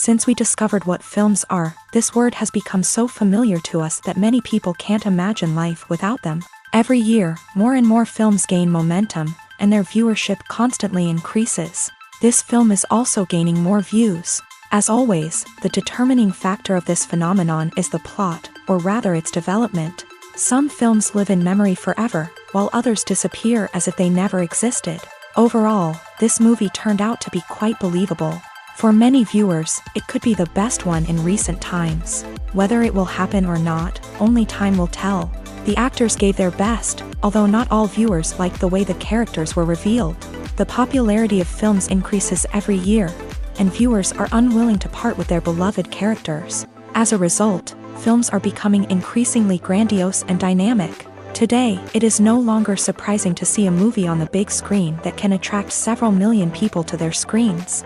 Since we discovered what films are, this word has become so familiar to us that many people can't imagine life without them. Every year, more and more films gain momentum, and their viewership constantly increases. This film is also gaining more views. As always, the determining factor of this phenomenon is the plot, or rather its development. Some films live in memory forever, while others disappear as if they never existed. Overall, this movie turned out to be quite believable. For many viewers, it could be the best one in recent times. Whether it will happen or not, only time will tell. The actors gave their best, although not all viewers liked the way the characters were revealed. The popularity of films increases every year, and viewers are unwilling to part with their beloved characters. As a result, films are becoming increasingly grandiose and dynamic. Today, it is no longer surprising to see a movie on the big screen that can attract several million people to their screens.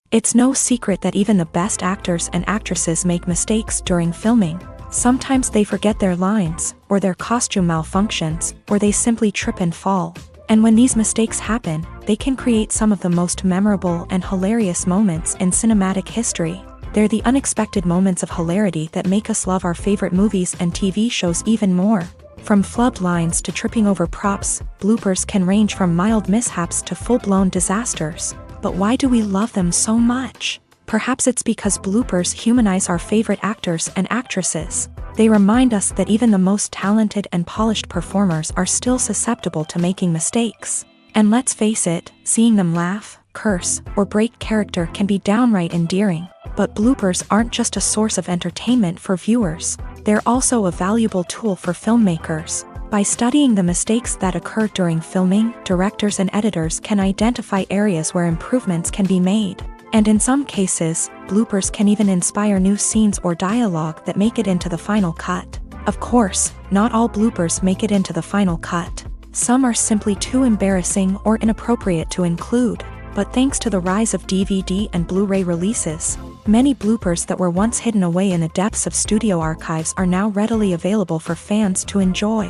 It's no secret that even the best actors and actresses make mistakes during filming. Sometimes they forget their lines, or their costume malfunctions, or they simply trip and fall. And when these mistakes happen, they can create some of the most memorable and hilarious moments in cinematic history. They're the unexpected moments of hilarity that make us love our favorite movies and TV shows even more. From flubbed lines to tripping over props, bloopers can range from mild mishaps to full-blown disasters. But why do we love them so much? Perhaps it's because bloopers humanize our favorite actors and actresses. They remind us that even the most talented and polished performers are still susceptible to making mistakes. And let's face it, seeing them laugh, curse, or break character can be downright endearing. But bloopers aren't just a source of entertainment for viewers. They're also a valuable tool for filmmakers. By studying the mistakes that occur during filming, directors and editors can identify areas where improvements can be made. And in some cases, bloopers can even inspire new scenes or dialogue that make it into the final cut. Of course, not all bloopers make it into the final cut. Some are simply too embarrassing or inappropriate to include. But thanks to the rise of DVD and Blu-ray releases, many bloopers that were once hidden away in the depths of studio archives are now readily available for fans to enjoy.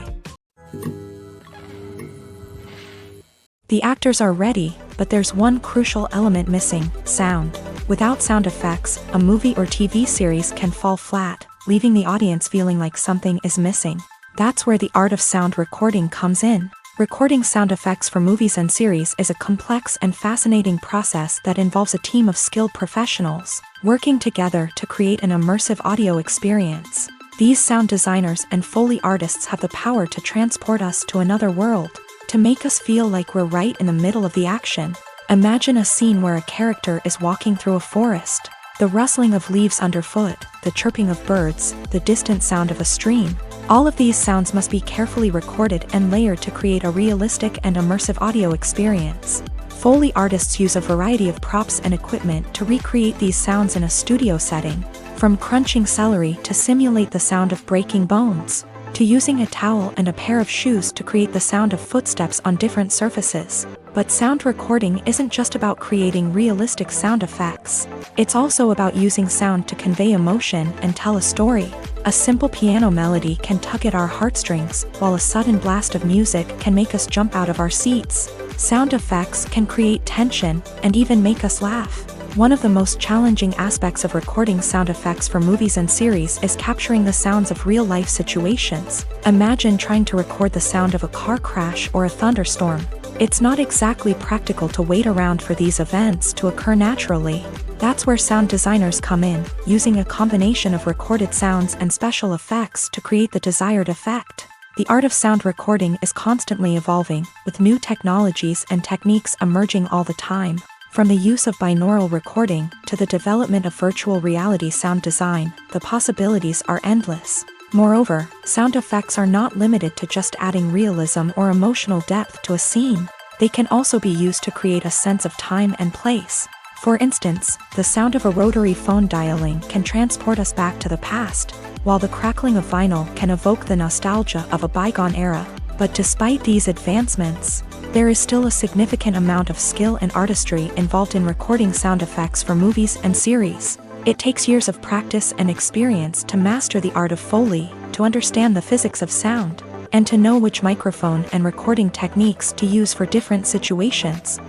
The actors are ready, but there's one crucial element missing: sound. Without sound effects, a movie or TV series can fall flat, leaving the audience feeling like something is missing. That's where the art of sound recording comes in. Recording sound effects for movies and series is a complex and fascinating process that involves a team of skilled professionals working together to create an immersive audio experience. These sound designers and Foley artists have the power to transport us to another world, to make us feel like we're right in the middle of the action. Imagine a scene where a character is walking through a forest. The rustling of leaves underfoot, the chirping of birds, the distant sound of a stream. All of these sounds must be carefully recorded and layered to create a realistic and immersive audio experience. Foley artists use a variety of props and equipment to recreate these sounds in a studio setting, from crunching celery to simulate the sound of breaking bones, to using a towel and a pair of shoes to create the sound of footsteps on different surfaces. But sound recording isn't just about creating realistic sound effects. It's also about using sound to convey emotion and tell a story. A simple piano melody can tug at our heartstrings, while a sudden blast of music can make us jump out of our seats. Sound effects can create tension and even make us laugh. One of the most challenging aspects of recording sound effects for movies and series is capturing the sounds of real-life situations. Imagine trying to record the sound of a car crash or a thunderstorm. It's not exactly practical to wait around for these events to occur naturally. That's where sound designers come in, using a combination of recorded sounds and special effects to create the desired effect. The art of sound recording is constantly evolving, with new technologies and techniques emerging all the time. From the use of binaural recording to the development of virtual reality sound design, the possibilities are endless. Moreover, sound effects are not limited to just adding realism or emotional depth to a scene. They can also be used to create a sense of time and place. For instance, the sound of a rotary phone dialing can transport us back to the past, while the crackling of vinyl can evoke the nostalgia of a bygone era. But despite these advancements, there is still a significant amount of skill and artistry involved in recording sound effects for movies and series. It takes years of practice and experience to master the art of Foley, to understand the physics of sound, and to know which microphone and recording techniques to use for different situations.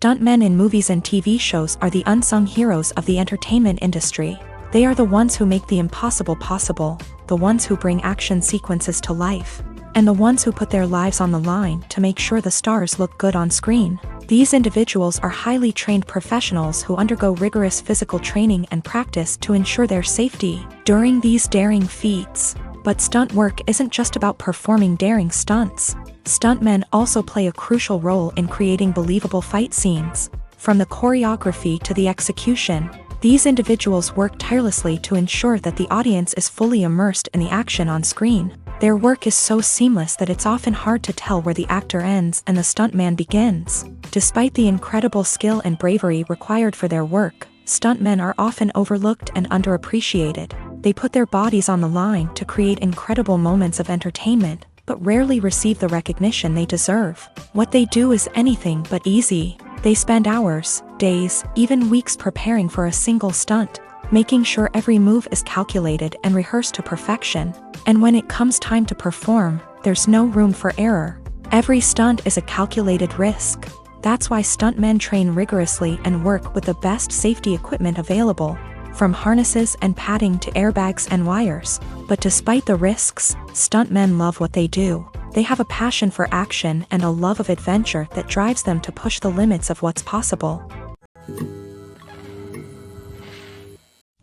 Stuntmen in movies and TV shows are the unsung heroes of the entertainment industry. They are the ones who make the impossible possible, the ones who bring action sequences to life, and the ones who put their lives on the line to make sure the stars look good on screen. These individuals are highly trained professionals who undergo rigorous physical training and practice to ensure their safety during these daring feats. But stunt work isn't just about performing daring stunts. Stuntmen also play a crucial role in creating believable fight scenes. From the choreography to the execution, these individuals work tirelessly to ensure that the audience is fully immersed in the action on screen. Their work is so seamless that it's often hard to tell where the actor ends and the stuntman begins. Despite the incredible skill and bravery required for their work, stuntmen are often overlooked and underappreciated. They put their bodies on the line to create incredible moments of entertainment, but rarely receive the recognition they deserve. What they do is anything but easy. They spend hours, days, even weeks preparing for a single stunt, making sure every move is calculated and rehearsed to perfection. And when it comes time to perform, there's no room for error. Every stunt is a calculated risk. That's why stuntmen train rigorously and work with the best safety equipment available, from harnesses and padding to airbags and wires. But despite the risks, stuntmen love what they do. They have a passion for action and a love of adventure that drives them to push the limits of what's possible.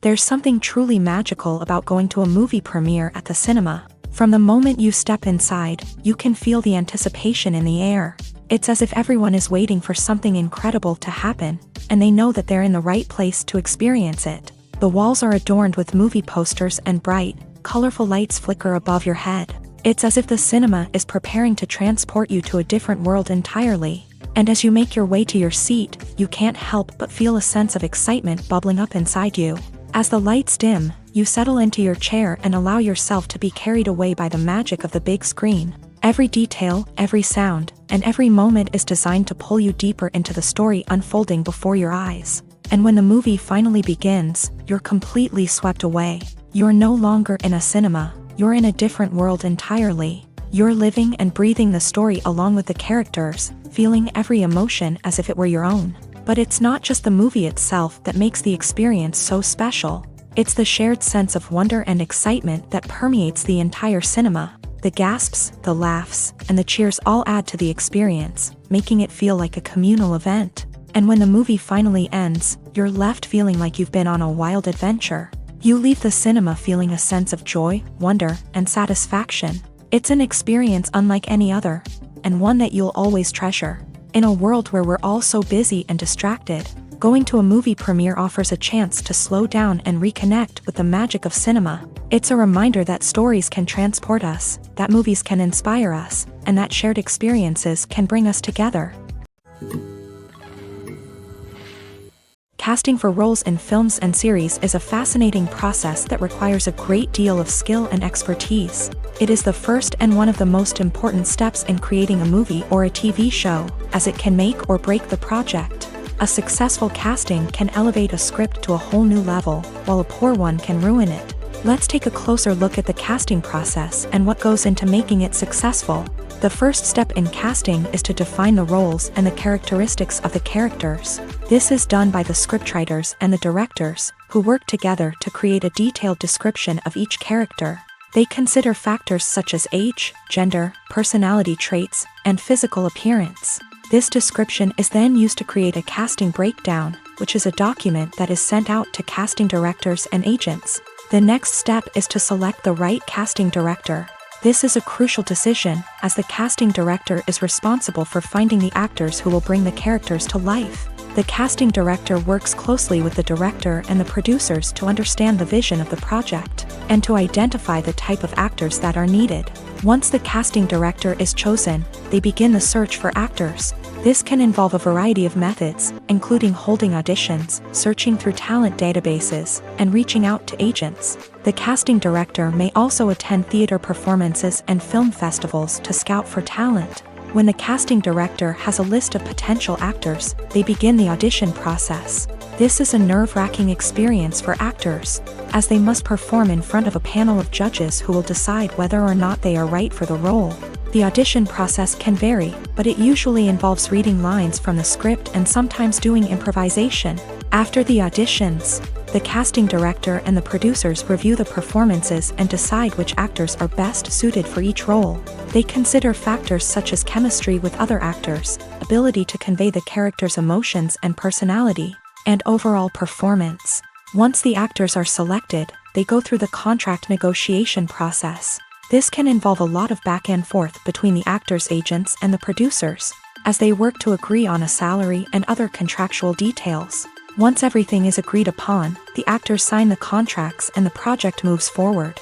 There's something truly magical about going to a movie premiere at the cinema. From the moment you step inside, you can feel the anticipation in the air. It's as if everyone is waiting for something incredible to happen, and they know that they're in the right place to experience it. The walls are adorned with movie posters and bright, colorful lights flicker above your head. It's as if the cinema is preparing to transport you to a different world entirely. And as you make your way to your seat, you can't help but feel a sense of excitement bubbling up inside you. As the lights dim, you settle into your chair and allow yourself to be carried away by the magic of the big screen. Every detail, every sound, and every moment is designed to pull you deeper into the story unfolding before your eyes. And when the movie finally begins, you're completely swept away. You're no longer in a cinema, you're in a different world entirely. You're living and breathing the story along with the characters, feeling every emotion as if it were your own. But it's not just the movie itself that makes the experience so special. It's the shared sense of wonder and excitement that permeates the entire cinema. The gasps, the laughs, and the cheers all add to the experience, making it feel like a communal event. And when the movie finally ends, you're left feeling like you've been on a wild adventure. You leave the cinema feeling a sense of joy, wonder, and satisfaction. It's an experience unlike any other, and one that you'll always treasure. In a world where we're all so busy and distracted, going to a movie premiere offers a chance to slow down and reconnect with the magic of cinema. It's a reminder that stories can transport us, that movies can inspire us, and that shared experiences can bring us together. Casting for roles in films and series is a fascinating process that requires a great deal of skill and expertise. It is the first and one of the most important steps in creating a movie or a TV show, as it can make or break the project. A successful casting can elevate a script to a whole new level, while a poor one can ruin it. Let's take a closer look at the casting process and what goes into making it successful. The first step in casting is to define the roles and the characteristics of the characters. This is done by the scriptwriters and the directors, who work together to create a detailed description of each character. They consider factors such as age, gender, personality traits, and physical appearance. This description is then used to create a casting breakdown, which is a document that is sent out to casting directors and agents. The next step is to select the right casting director. This is a crucial decision, as the casting director is responsible for finding the actors who will bring the characters to life. The casting director works closely with the director and the producers to understand the vision of the project, and to identify the type of actors that are needed. Once the casting director is chosen, they begin the search for actors. This can involve a variety of methods, including holding auditions, searching through talent databases, and reaching out to agents. The casting director may also attend theater performances and film festivals to scout for talent. When the casting director has a list of potential actors, they begin the audition process. This is a nerve-wracking experience for actors, as they must perform in front of a panel of judges who will decide whether or not they are right for the role. The audition process can vary, but it usually involves reading lines from the script and sometimes doing improvisation. After the auditions, the casting director and the producers review the performances and decide which actors are best suited for each role. They consider factors such as chemistry with other actors, ability to convey the character's emotions and personality, and overall performance. Once the actors are selected, they go through the contract negotiation process. This can involve a lot of back and forth between the actors' agents and the producers, as they work to agree on a salary and other contractual details. Once everything is agreed upon, the actors sign the contracts and the project moves forward.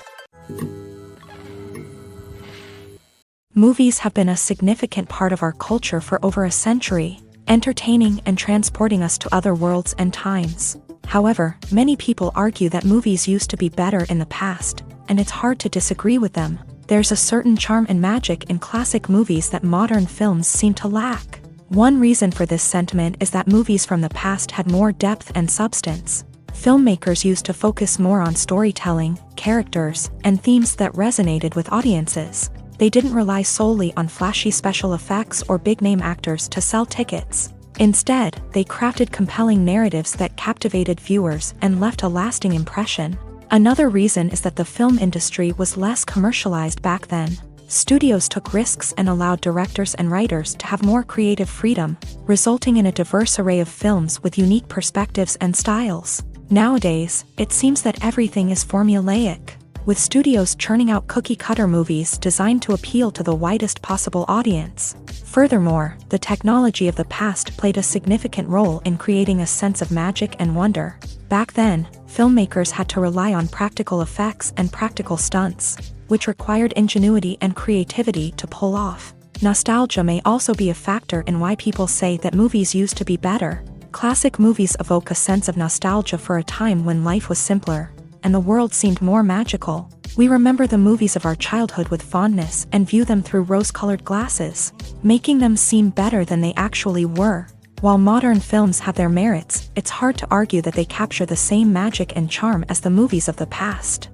Movies have been a significant part of our culture for over a century, entertaining and transporting us to other worlds and times. However, many people argue that movies used to be better in the past, and it's hard to disagree with them. There's a certain charm and magic in classic movies that modern films seem to lack. One reason for this sentiment is that movies from the past had more depth and substance. Filmmakers used to focus more on storytelling, characters, and themes that resonated with audiences. They didn't rely solely on flashy special effects or big-name actors to sell tickets. Instead, they crafted compelling narratives that captivated viewers and left a lasting impression. Another reason is that the film industry was less commercialized back then. Studios took risks and allowed directors and writers to have more creative freedom, resulting in a diverse array of films with unique perspectives and styles. Nowadays, it seems that everything is formulaic, with studios churning out cookie-cutter movies designed to appeal to the widest possible audience. Furthermore, the technology of the past played a significant role in creating a sense of magic and wonder. Back then, filmmakers had to rely on practical effects and practical stunts, which required ingenuity and creativity to pull off. Nostalgia may also be a factor in why people say that movies used to be better. Classic movies evoke a sense of nostalgia for a time when life was simpler, and the world seemed more magical. We remember the movies of our childhood with fondness and view them through rose-colored glasses, making them seem better than they actually were. While modern films have their merits, it's hard to argue that they capture the same magic and charm as the movies of the past.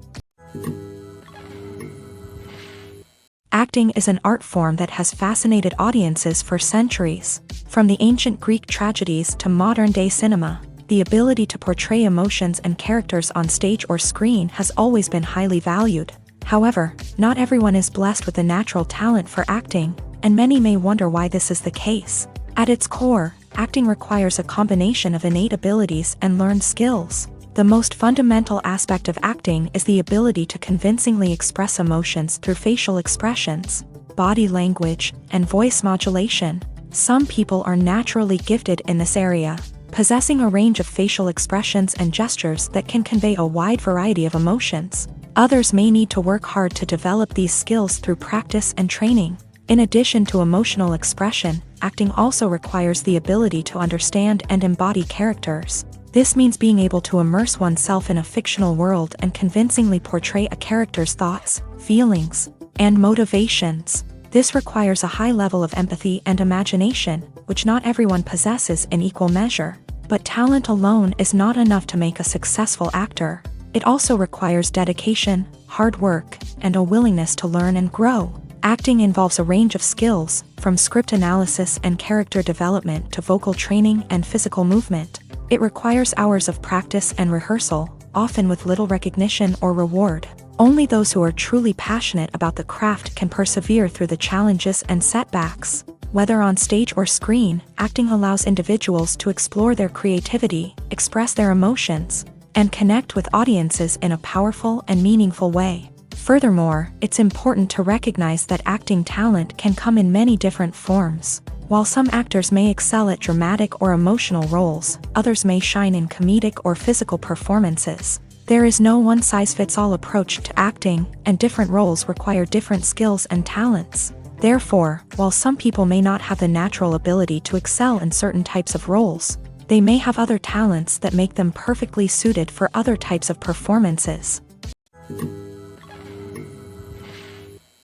Acting is an art form that has fascinated audiences for centuries. From the ancient Greek tragedies to modern-day cinema, the ability to portray emotions and characters on stage or screen has always been highly valued. However, not everyone is blessed with the natural talent for acting, and many may wonder why this is the case. At its core, acting requires a combination of innate abilities and learned skills. The most fundamental aspect of acting is the ability to convincingly express emotions through facial expressions, body language, and voice modulation. Some people are naturally gifted in this area, possessing a range of facial expressions and gestures that can convey a wide variety of emotions. Others may need to work hard to develop these skills through practice and training. In addition to emotional expression, acting also requires the ability to understand and embody characters. This means being able to immerse oneself in a fictional world and convincingly portray a character's thoughts, feelings, and motivations. This requires a high level of empathy and imagination, which not everyone possesses in equal measure. But talent alone is not enough to make a successful actor. It also requires dedication, hard work, and a willingness to learn and grow. Acting involves a range of skills, from script analysis and character development to vocal training and physical movement. It requires hours of practice and rehearsal, often with little recognition or reward. Only those who are truly passionate about the craft can persevere through the challenges and setbacks. Whether on stage or screen, acting allows individuals to explore their creativity, express their emotions, and connect with audiences in a powerful and meaningful way. Furthermore, it's important to recognize that acting talent can come in many different forms. While some actors may excel at dramatic or emotional roles, others may shine in comedic or physical performances. There is no one-size-fits-all approach to acting, and different roles require different skills and talents. Therefore, while some people may not have the natural ability to excel in certain types of roles, they may have other talents that make them perfectly suited for other types of performances.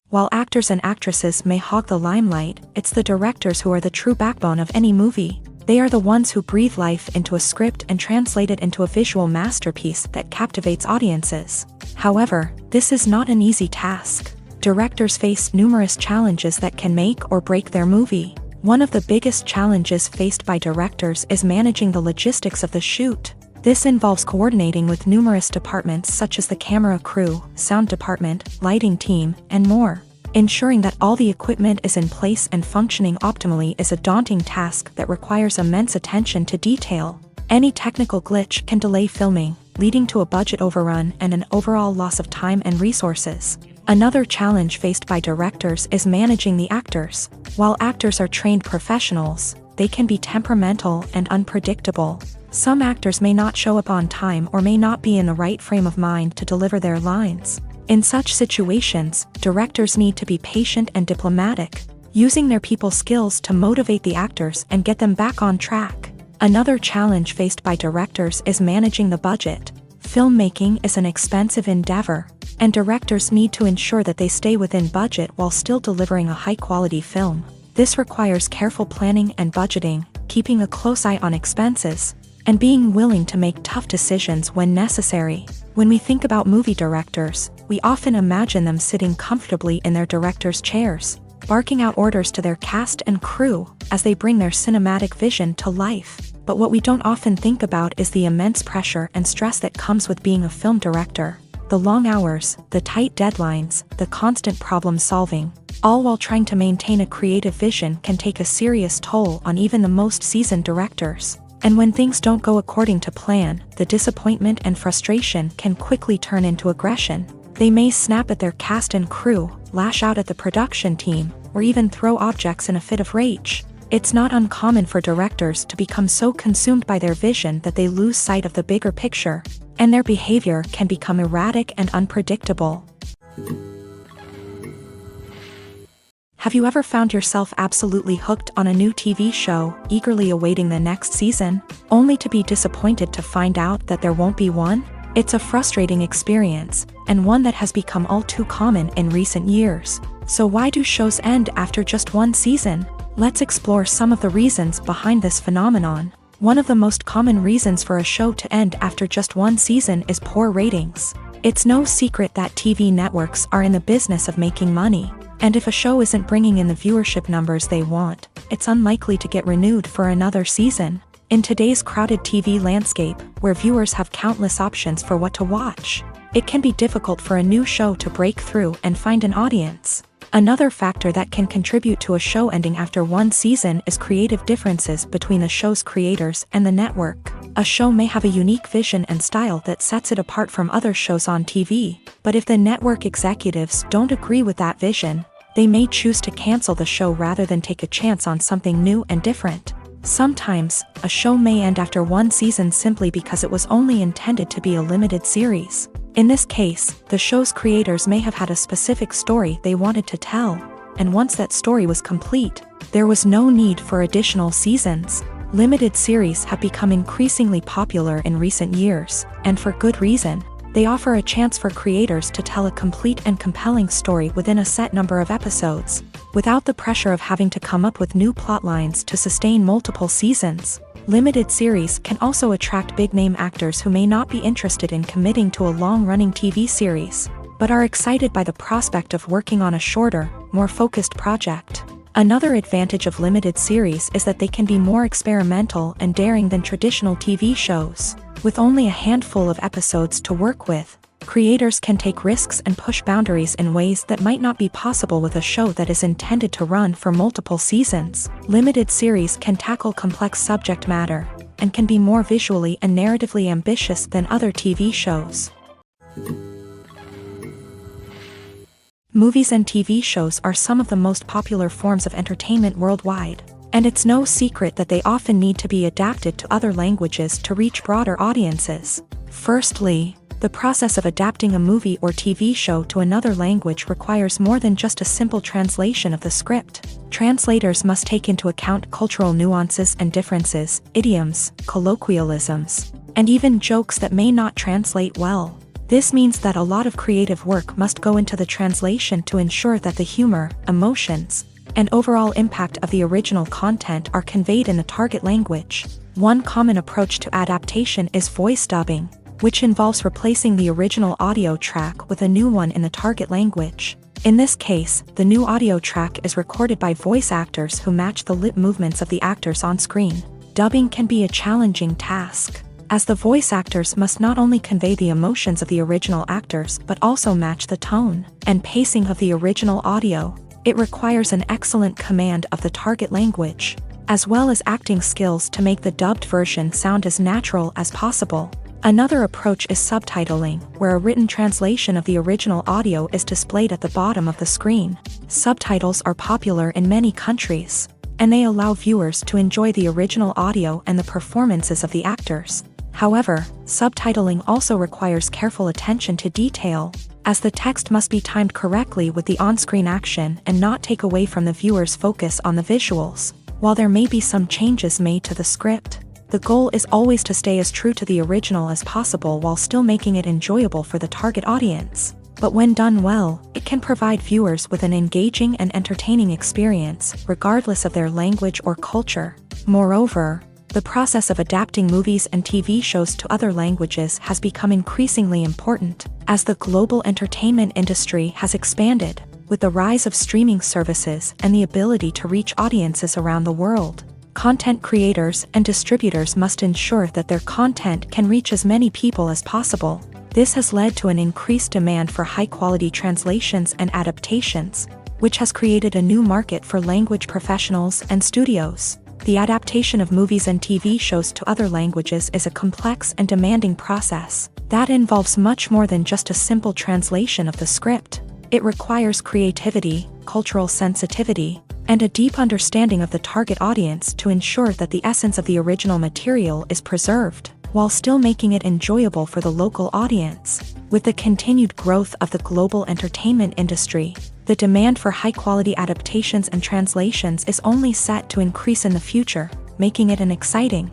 While actors and actresses may hog the limelight, it's the directors who are the true backbone of any movie. They are the ones who breathe life into a script and translate it into a visual masterpiece that captivates audiences. However, this is not an easy task. Directors face numerous challenges that can make or break their movie. One of the biggest challenges faced by directors is managing the logistics of the shoot. This involves coordinating with numerous departments such as the camera crew, sound department, lighting team, and more. Ensuring that all the equipment is in place and functioning optimally is a daunting task that requires immense attention to detail. Any technical glitch can delay filming, leading to a budget overrun and an overall loss of time and resources. Another challenge faced by directors is managing the actors. While actors are trained professionals, they can be temperamental and unpredictable. Some actors may not show up on time or may not be in the right frame of mind to deliver their lines. In such situations, directors need to be patient and diplomatic, using their people skills to motivate the actors and get them back on track. Another challenge faced by directors is managing the budget. Filmmaking is an expensive endeavor, and directors need to ensure that they stay within budget while still delivering a high-quality film. This requires careful planning and budgeting, keeping a close eye on expenses, and being willing to make tough decisions when necessary. When we think about movie directors, we often imagine them sitting comfortably in their director's chairs, barking out orders to their cast and crew as they bring their cinematic vision to life. But what we don't often think about is the immense pressure and stress that comes with being a film director. The long hours, the tight deadlines, the constant problem solving, all while trying to maintain a creative vision can take a serious toll on even the most seasoned directors. And when things don't go according to plan, the disappointment and frustration can quickly turn into aggression. They may snap at their cast and crew, lash out at the production team, or even throw objects in a fit of rage. It's not uncommon for directors to become so consumed by their vision that they lose sight of the bigger picture, and their behavior can become erratic and unpredictable. Have you ever found yourself absolutely hooked on a new TV show, eagerly awaiting the next season, only to be disappointed to find out that there won't be one? It's a frustrating experience, and one that has become all too common in recent years. So why do shows end after just one season? Let's explore some of the reasons behind this phenomenon. One of the most common reasons for a show to end after just one season is poor ratings. It's no secret that TV networks are in the business of making money. And if a show isn't bringing in the viewership numbers they want, it's unlikely to get renewed for another season. In today's crowded TV landscape, where viewers have countless options for what to watch, it can be difficult for a new show to break through and find an audience. Another factor that can contribute to a show ending after one season is creative differences between the show's creators and the network. A show may have a unique vision and style that sets it apart from other shows on TV, but if the network executives don't agree with that vision, they may choose to cancel the show rather than take a chance on something new and different. Sometimes, a show may end after one season simply because it was only intended to be a limited series. In this case, the show's creators may have had a specific story they wanted to tell, and once that story was complete, there was no need for additional seasons. Limited series have become increasingly popular in recent years, and for good reason. They offer a chance for creators to tell a complete and compelling story within a set number of episodes, without the pressure of having to come up with new plot lines to sustain multiple seasons. Limited series can also attract big-name actors who may not be interested in committing to a long-running TV series, but are excited by the prospect of working on a shorter, more focused project. Another advantage of limited series is that they can be more experimental and daring than traditional TV shows. With only a handful of episodes to work with, creators can take risks and push boundaries in ways that might not be possible with a show that is intended to run for multiple seasons. Limited series can tackle complex subject matter, and can be more visually and narratively ambitious than other TV shows. Movies and TV shows are some of the most popular forms of entertainment worldwide, and it's no secret that they often need to be adapted to other languages to reach broader audiences. Firstly, the process of adapting a movie or TV show to another language requires more than just a simple translation of the script. Translators must take into account cultural nuances and differences, idioms, colloquialisms, and even jokes that may not translate well. This means that a lot of creative work must go into the translation to ensure that the humor, emotions, and overall impact of the original content are conveyed in the target language. One common approach to adaptation is voice dubbing, which involves replacing the original audio track with a new one in the target language. In this case, the new audio track is recorded by voice actors who match the lip movements of the actors on screen. Dubbing can be a challenging task, as the voice actors must not only convey the emotions of the original actors but also match the tone and pacing of the original audio. It requires an excellent command of the target language, as well as acting skills to make the dubbed version sound as natural as possible. Another approach is subtitling, where a written translation of the original audio is displayed at the bottom of the screen. Subtitles are popular in many countries, and they allow viewers to enjoy the original audio and the performances of the actors. However, subtitling also requires careful attention to detail, as the text must be timed correctly with the on-screen action and not take away from the viewer's focus on the visuals. While there may be some changes made to the script, the goal is always to stay as true to the original as possible while still making it enjoyable for the target audience. But when done well, it can provide viewers with an engaging and entertaining experience, regardless of their language or culture. Moreover, the process of adapting movies and TV shows to other languages has become increasingly important, as the global entertainment industry has expanded, with the rise of streaming services and the ability to reach audiences around the world. Content creators and distributors must ensure that their content can reach as many people as possible. This has led to an increased demand for high-quality translations and adaptations, which has created a new market for language professionals and studios. The adaptation of movies and TV shows to other languages is a complex and demanding process that involves much more than just a simple translation of the script. It requires creativity, cultural sensitivity, and a deep understanding of the target audience to ensure that the essence of the original material is preserved, while still making it enjoyable for the local audience. With the continued growth of the global entertainment industry, the demand for high-quality adaptations and translations is only set to increase in the future, making it an exciting.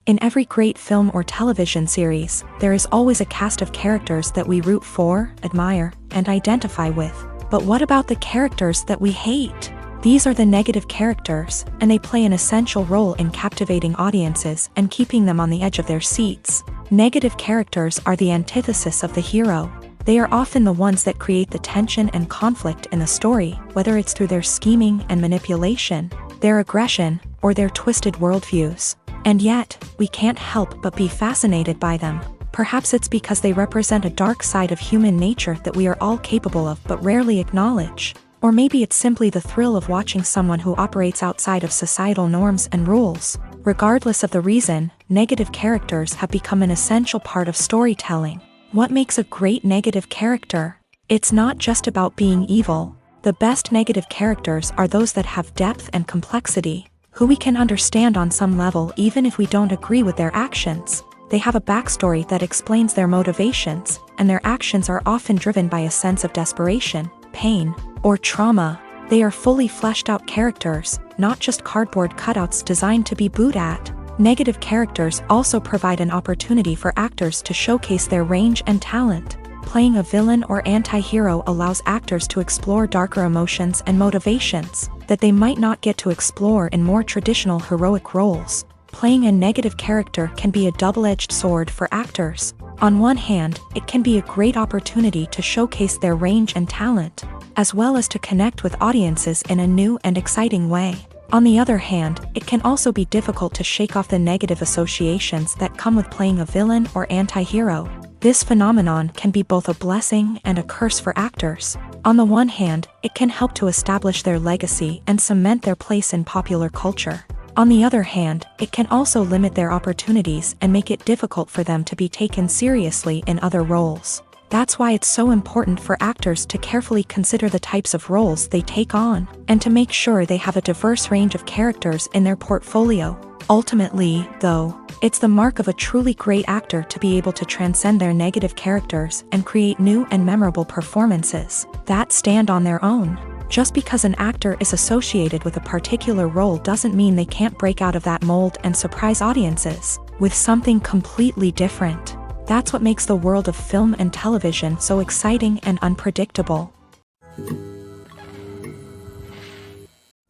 In every great film or television series, there is always a cast of characters that we root for, admire, and identify with. But what about the characters that we hate? These are the negative characters, and they play an essential role in captivating audiences and keeping them on the edge of their seats. Negative characters are the antithesis of the hero. They are often the ones that create the tension and conflict in the story, whether it's through their scheming and manipulation, their aggression, or their twisted worldviews. And yet, we can't help but be fascinated by them. Perhaps it's because they represent a dark side of human nature that we are all capable of but rarely acknowledge. Or maybe it's simply the thrill of watching someone who operates outside of societal norms and rules. Regardless of the reason, negative characters have become an essential part of storytelling. What makes a great negative character? It's not just about being evil. The best negative characters are those that have depth and complexity, who we can understand on some level even if we don't agree with their actions. They have a backstory that explains their motivations, and their actions are often driven by a sense of desperation, pain, or trauma. They are fully fleshed out characters, not just cardboard cutouts designed to be booed at. Negative characters also provide an opportunity for actors to showcase their range and talent. Playing a villain or anti-hero allows actors to explore darker emotions and motivations that they might not get to explore in more traditional heroic roles. Playing a negative character can be a double-edged sword for actors. On one hand, it can be a great opportunity to showcase their range and talent, as well as to connect with audiences in a new and exciting way. On the other hand, it can also be difficult to shake off the negative associations that come with playing a villain or anti-hero. This phenomenon can be both a blessing and a curse for actors. On the one hand, it can help to establish their legacy and cement their place in popular culture. On the other hand, it can also limit their opportunities and make it difficult for them to be taken seriously in other roles. That's why it's so important for actors to carefully consider the types of roles they take on, and to make sure they have a diverse range of characters in their portfolio. Ultimately, though, it's the mark of a truly great actor to be able to transcend their negative characters and create new and memorable performances that stand on their own. Just because an actor is associated with a particular role doesn't mean they can't break out of that mold and surprise audiences with something completely different. That's what makes the world of film and television so exciting and unpredictable.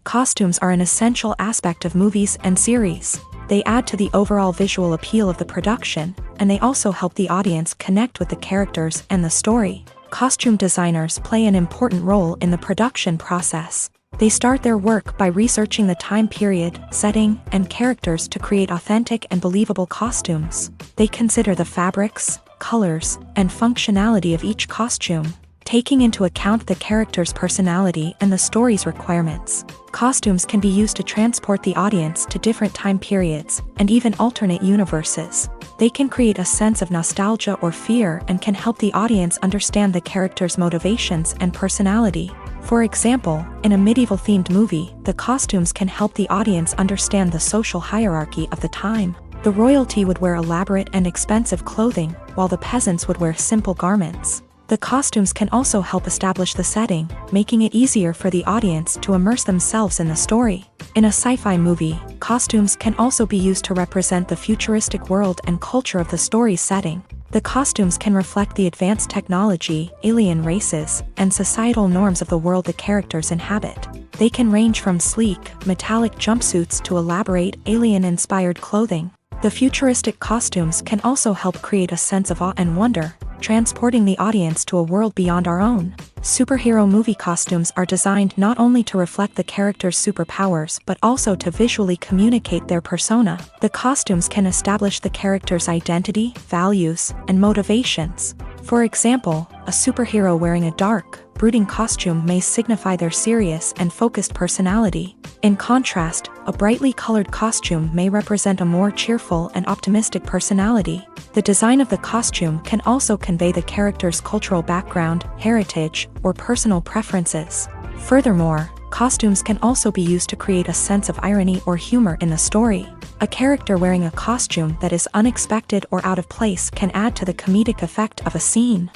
Costumes are an essential aspect of movies and series. They add to the overall visual appeal of the production, and they also help the audience connect with the characters and the story. Costume designers play an important role in the production process. They start their work by researching the time period, setting, and characters to create authentic and believable costumes. They consider the fabrics, colors, and functionality of each costume, taking into account the character's personality and the story's requirements. Costumes can be used to transport the audience to different time periods and even alternate universes. They can create a sense of nostalgia or fear and can help the audience understand the character's motivations and personality. For example, in a medieval-themed movie, the costumes can help the audience understand the social hierarchy of the time. The royalty would wear elaborate and expensive clothing, while the peasants would wear simple garments. The costumes can also help establish the setting, making it easier for the audience to immerse themselves in the story. In a sci-fi movie, costumes can also be used to represent the futuristic world and culture of the story's setting. The costumes can reflect the advanced technology, alien races, and societal norms of the world the characters inhabit. They can range from sleek, metallic jumpsuits to elaborate, alien-inspired clothing. The futuristic costumes can also help create a sense of awe and wonder, transporting the audience to a world beyond our own. Superhero movie costumes are designed not only to reflect the character's superpowers but also to visually communicate their persona. The costumes can establish the character's identity, values, and motivations. For example, a superhero wearing a dark, brooding costume may signify their serious and focused personality. In contrast, a brightly colored costume may represent a more cheerful and optimistic personality. The design of the costume can also convey the character's cultural background, heritage, or personal preferences. Furthermore, costumes can also be used to create a sense of irony or humor in the story. A character wearing a costume that is unexpected or out of place can add to the comedic effect of a scene.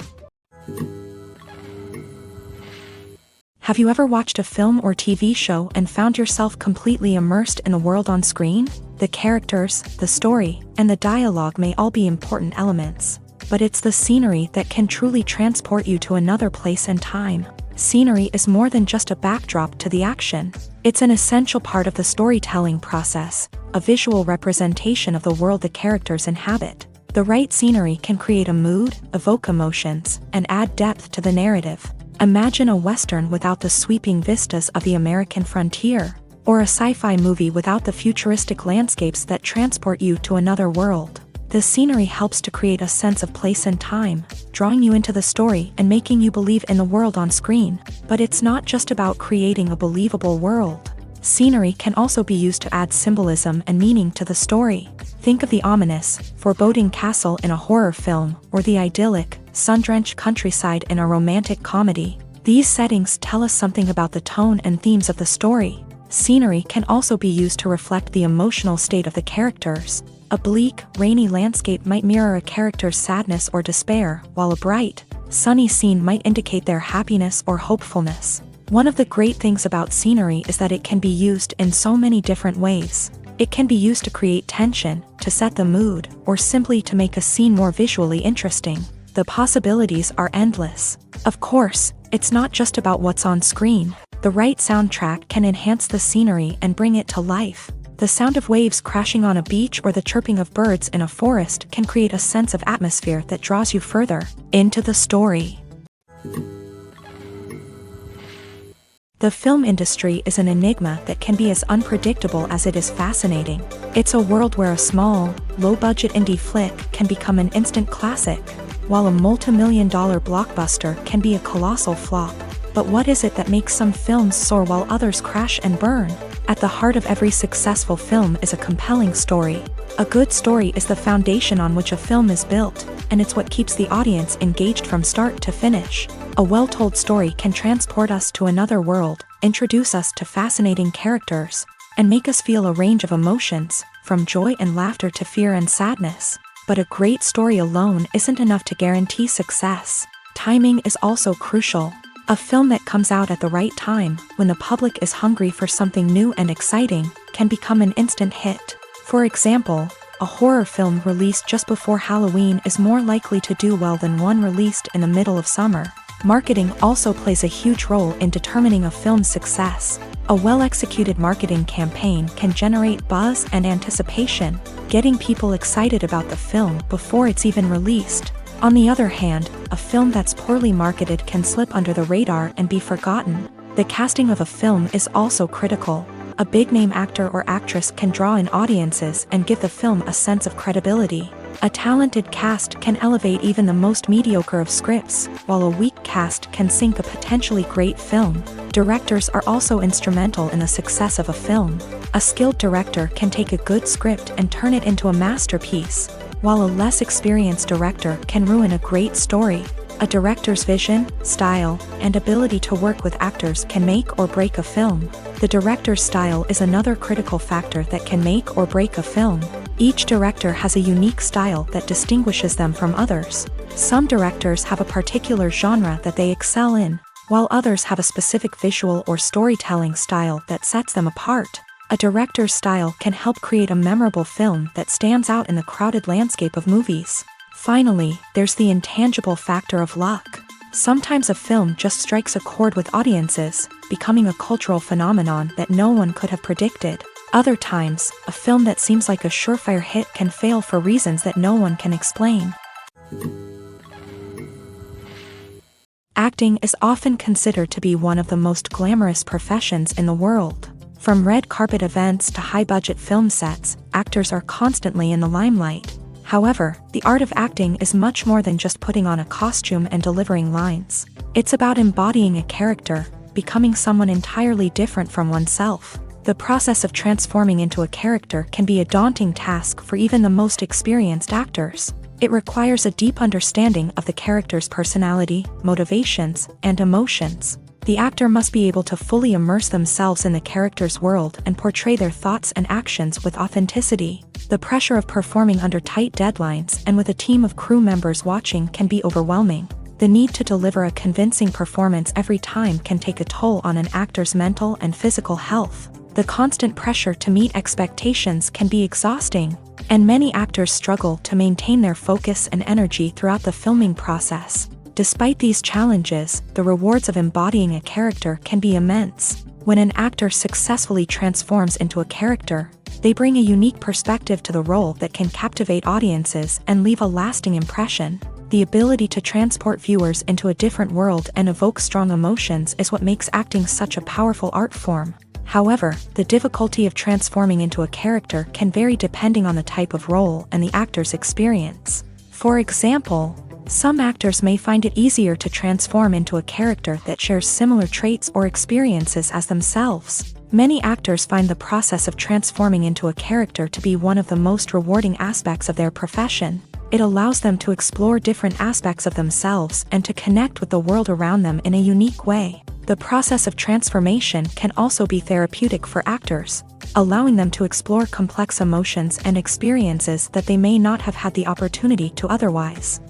Have you ever watched a film or TV show and found yourself completely immersed in the world on screen? The characters, the story, and the dialogue may all be important elements, but it's the scenery that can truly transport you to another place and time. Scenery is more than just a backdrop to the action. It's an essential part of the storytelling process, a visual representation of the world the characters inhabit. The right scenery can create a mood, evoke emotions, and add depth to the narrative. Imagine a Western without the sweeping vistas of the American frontier, or a sci-fi movie without the futuristic landscapes that transport you to another world. The scenery helps to create a sense of place and time, drawing you into the story and making you believe in the world on screen. But it's not just about creating a believable world. Scenery can also be used to add symbolism and meaning to the story. Think of the ominous, foreboding castle in a horror film, or the idyllic, sun-drenched countryside in a romantic comedy. These settings tell us something about the tone and themes of the story. Scenery can also be used to reflect the emotional state of the characters. A bleak, rainy landscape might mirror a character's sadness or despair, while a bright, sunny scene might indicate their happiness or hopefulness. One of the great things about scenery is that it can be used in so many different ways. It can be used to create tension, to set the mood, or simply to make a scene more visually interesting. The possibilities are endless. Of course, it's not just about what's on screen. The right soundtrack can enhance the scenery and bring it to life. The sound of waves crashing on a beach or the chirping of birds in a forest can create a sense of atmosphere that draws you further into the story. The film industry is an enigma that can be as unpredictable as it is fascinating. It's a world where a small, low-budget indie flick can become an instant classic, while a multi-million-dollar blockbuster can be a colossal flop. But what is it that makes some films soar while others crash and burn? At the heart of every successful film is a compelling story. A good story is the foundation on which a film is built, and it's what keeps the audience engaged from start to finish. A well-told story can transport us to another world, introduce us to fascinating characters, and make us feel a range of emotions, from joy and laughter to fear and sadness. But a great story alone isn't enough to guarantee success. Timing is also crucial. A film that comes out at the right time, when the public is hungry for something new and exciting, can become an instant hit. For example, a horror film released just before Halloween is more likely to do well than one released in the middle of summer. Marketing also plays a huge role in determining a film's success. A well-executed marketing campaign can generate buzz and anticipation, getting people excited about the film before it's even released. On the other hand, a film that's poorly marketed can slip under the radar and be forgotten. The casting of a film is also critical. A big-name actor or actress can draw in audiences and give the film a sense of credibility. A talented cast can elevate even the most mediocre of scripts, while a weak cast can sink a potentially great film. Directors are also instrumental in the success of a film. A skilled director can take a good script and turn it into a masterpiece, while a less experienced director can ruin a great story. A director's vision, style, and ability to work with actors can make or break a film. The director's style is another critical factor that can make or break a film. Each director has a unique style that distinguishes them from others. Some directors have a particular genre that they excel in, while others have a specific visual or storytelling style that sets them apart. A director's style can help create a memorable film that stands out in the crowded landscape of movies. Finally, there's the intangible factor of luck. Sometimes a film just strikes a chord with audiences, becoming a cultural phenomenon that no one could have predicted. Other times, a film that seems like a surefire hit can fail for reasons that no one can explain. Acting is often considered to be one of the most glamorous professions in the world. From red carpet events to high-budget film sets, actors are constantly in the limelight. However, the art of acting is much more than just putting on a costume and delivering lines. It's about embodying a character, becoming someone entirely different from oneself. The process of transforming into a character can be a daunting task for even the most experienced actors. It requires a deep understanding of the character's personality, motivations, and emotions. The actor must be able to fully immerse themselves in the character's world and portray their thoughts and actions with authenticity. The pressure of performing under tight deadlines and with a team of crew members watching can be overwhelming. The need to deliver a convincing performance every time can take a toll on an actor's mental and physical health. The constant pressure to meet expectations can be exhausting, and many actors struggle to maintain their focus and energy throughout the filming process. Despite these challenges, the rewards of embodying a character can be immense. When an actor successfully transforms into a character, they bring a unique perspective to the role that can captivate audiences and leave a lasting impression. The ability to transport viewers into a different world and evoke strong emotions is what makes acting such a powerful art form. However, the difficulty of transforming into a character can vary depending on the type of role and the actor's experience. For example, some actors may find it easier to transform into a character that shares similar traits or experiences as themselves. Many actors find the process of transforming into a character to be one of the most rewarding aspects of their profession. It allows them to explore different aspects of themselves and to connect with the world around them in a unique way. The process of transformation can also be therapeutic for actors, allowing them to explore complex emotions and experiences that they may not have had the opportunity to otherwise.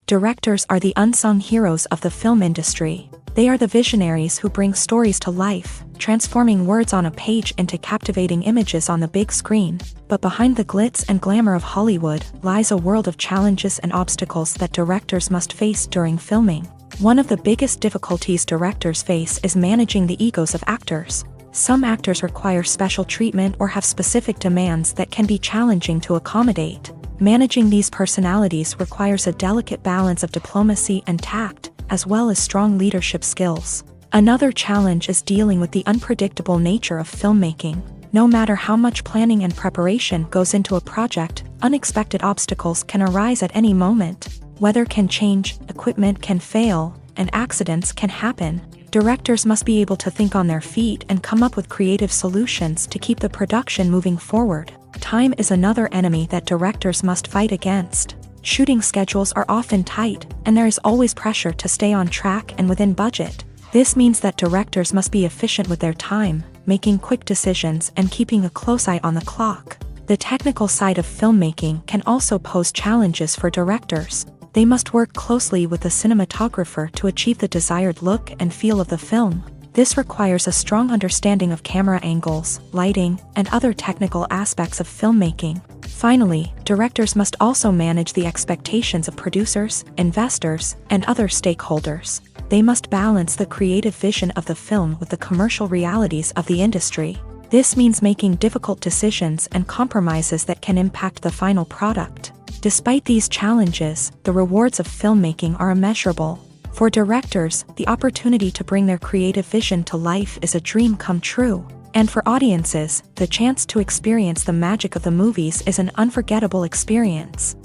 Directors are the unsung heroes of the film industry. They are the visionaries who bring stories to life, transforming words on a page into captivating images on the big screen. But behind the glitz and glamour of Hollywood lies a world of challenges and obstacles that directors must face during filming. One of the biggest difficulties directors face is managing the egos of actors. Some actors require special treatment or have specific demands that can be challenging to accommodate. Managing these personalities requires a delicate balance of diplomacy and tact, as well as strong leadership skills. Another challenge is dealing with the unpredictable nature of filmmaking. No matter how much planning and preparation goes into a project, unexpected obstacles can arise at any moment. Weather can change, equipment can fail, and accidents can happen. Directors must be able to think on their feet and come up with creative solutions to keep the production moving forward. Time is another enemy that directors must fight against. Shooting schedules are often tight, and there is always pressure to stay on track and within budget. This means that directors must be efficient with their time, making quick decisions and keeping a close eye on the clock. The technical side of filmmaking can also pose challenges for directors. They must work closely with the cinematographer to achieve the desired look and feel of the film. This requires a strong understanding of camera angles, lighting, and other technical aspects of filmmaking. Finally, directors must also manage the expectations of producers, investors, and other stakeholders. they must balance the creative vision of the film with the commercial realities of the industry. This means making difficult decisions and compromises that can impact the final product. Despite these challenges, the rewards of filmmaking are immeasurable. For directors, the opportunity to bring their creative vision to life is a dream come true. And for audiences, the chance to experience the magic of the movies is an unforgettable experience.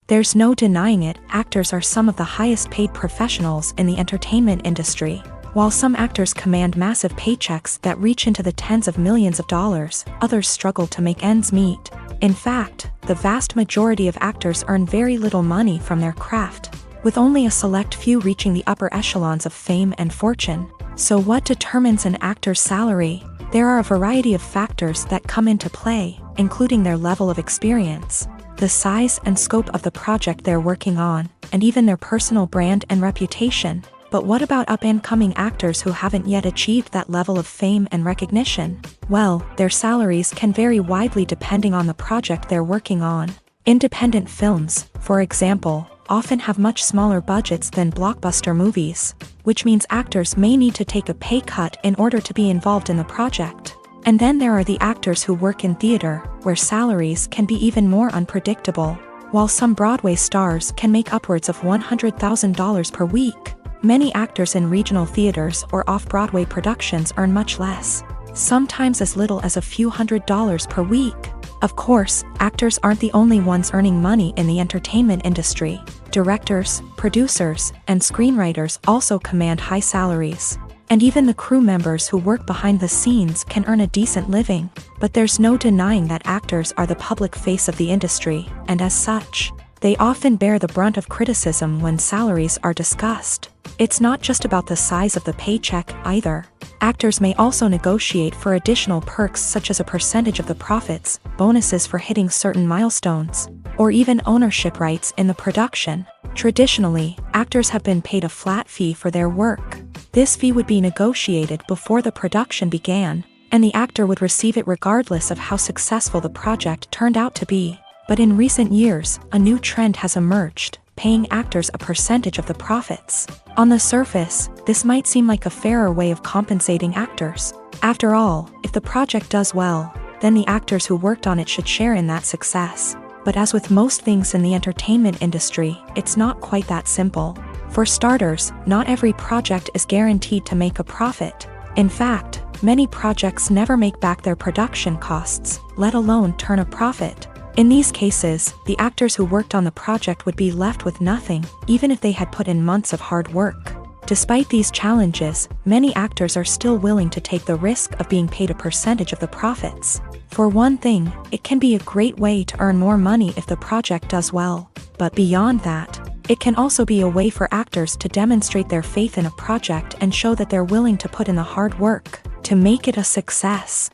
There's no denying it, actors are some of the highest paid professionals in the entertainment industry. While some actors command massive paychecks that reach into the tens of millions of dollars, others struggle to make ends meet. In fact, the vast majority of actors earn very little money from their craft, with only a select few reaching the upper echelons of fame and fortune. So what determines an actor's salary? There are a variety of factors that come into play, including their level of experience, the size and scope of the project they're working on, and even their personal brand and reputation. But what about up-and-coming actors who haven't yet achieved that level of fame and recognition? Well, their salaries can vary widely depending on the project they're working on. Independent films, for example, often have much smaller budgets than blockbuster movies, which means actors may need to take a pay cut in order to be involved in the project. And then there are the actors who work in theater, where salaries can be even more unpredictable. While some Broadway stars can make upwards of $100,000 per week, many actors in regional theaters or off-Broadway productions earn much less, sometimes as little as a few $100s per week. Of course, actors aren't the only ones earning money in the entertainment industry. Directors, producers, and screenwriters also command high salaries. And even the crew members who work behind the scenes can earn a decent living. But there's no denying that actors are the public face of the industry, and as such, they often bear the brunt of criticism when salaries are discussed. It's not just about the size of the paycheck, either. Actors may also negotiate for additional perks such as a percentage of the profits, bonuses for hitting certain milestones, or even ownership rights in the production. Traditionally, actors have been paid a flat fee for their work. This fee would be negotiated before the production began, and the actor would receive it regardless of how successful the project turned out to be. But in recent years, a new trend has emerged, paying actors a percentage of the profits. On the surface, this might seem like a fairer way of compensating actors. After all, if the project does well, then the actors who worked on it should share in that success. But as with most things in the entertainment industry, it's not quite that simple. For starters, not every project is guaranteed to make a profit. In fact, many projects never make back their production costs, let alone turn a profit. In these cases, the actors who worked on the project would be left with nothing, even if they had put in months of hard work. Despite these challenges, many actors are still willing to take the risk of being paid a percentage of the profits. For one thing, it can be a great way to earn more money if the project does well. But beyond that, it can also be a way for actors to demonstrate their faith in a project and show that they're willing to put in the hard work to make it a success.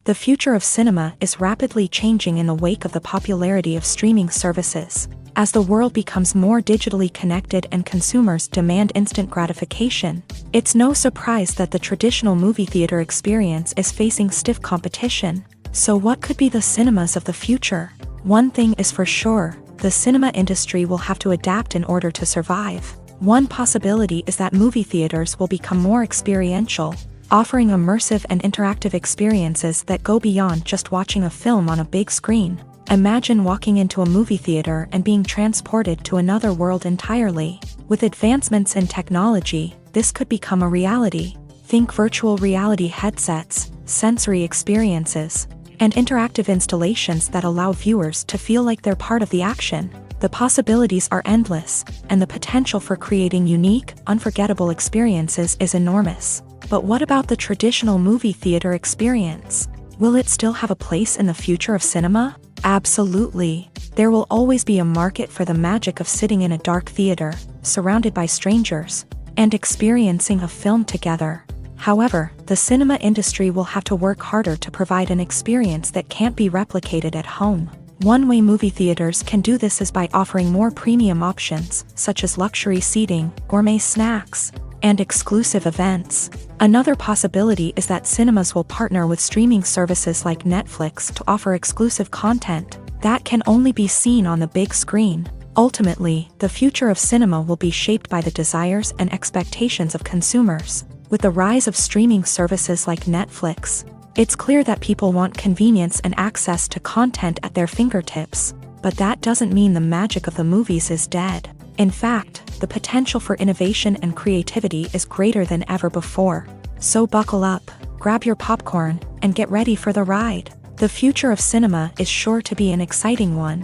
The future of cinema is rapidly changing in the wake of the popularity of streaming services. As the world becomes more digitally connected and consumers demand instant gratification, it's no surprise that the traditional movie theater experience is facing stiff competition. So what could be the cinemas of the future? One thing is for sure, the cinema industry will have to adapt in order to survive. One possibility is that movie theaters will become more experiential, offering immersive and interactive experiences that go beyond just watching a film on a big screen. Imagine walking into a movie theater and being transported to another world entirely. With advancements in technology, this could become a reality. Think virtual reality headsets, sensory experiences, and interactive installations that allow viewers to feel like they're part of the action. The possibilities are endless, and the potential for creating unique, unforgettable experiences is enormous. But what about the traditional movie theater experience? Will it still have a place in the future of cinema? Absolutely. There will always be a market for the magic of sitting in a dark theater, surrounded by strangers, and experiencing a film together. However, the cinema industry will have to work harder to provide an experience that can't be replicated at home. One way movie theaters can do this is by offering more premium options, such as luxury seating, gourmet snacks, and exclusive events. Another possibility is that cinemas will partner with streaming services like Netflix to offer exclusive content that can only be seen on the big screen. Ultimately, the future of cinema will be shaped by the desires and expectations of consumers. With the rise of streaming services like Netflix, it's clear that people want convenience and access to content at their fingertips. But that doesn't mean the magic of the movies is dead. In fact, the potential for innovation and creativity is greater than ever before. So buckle up, grab your popcorn, and get ready for the ride. The future of cinema is sure to be an exciting one.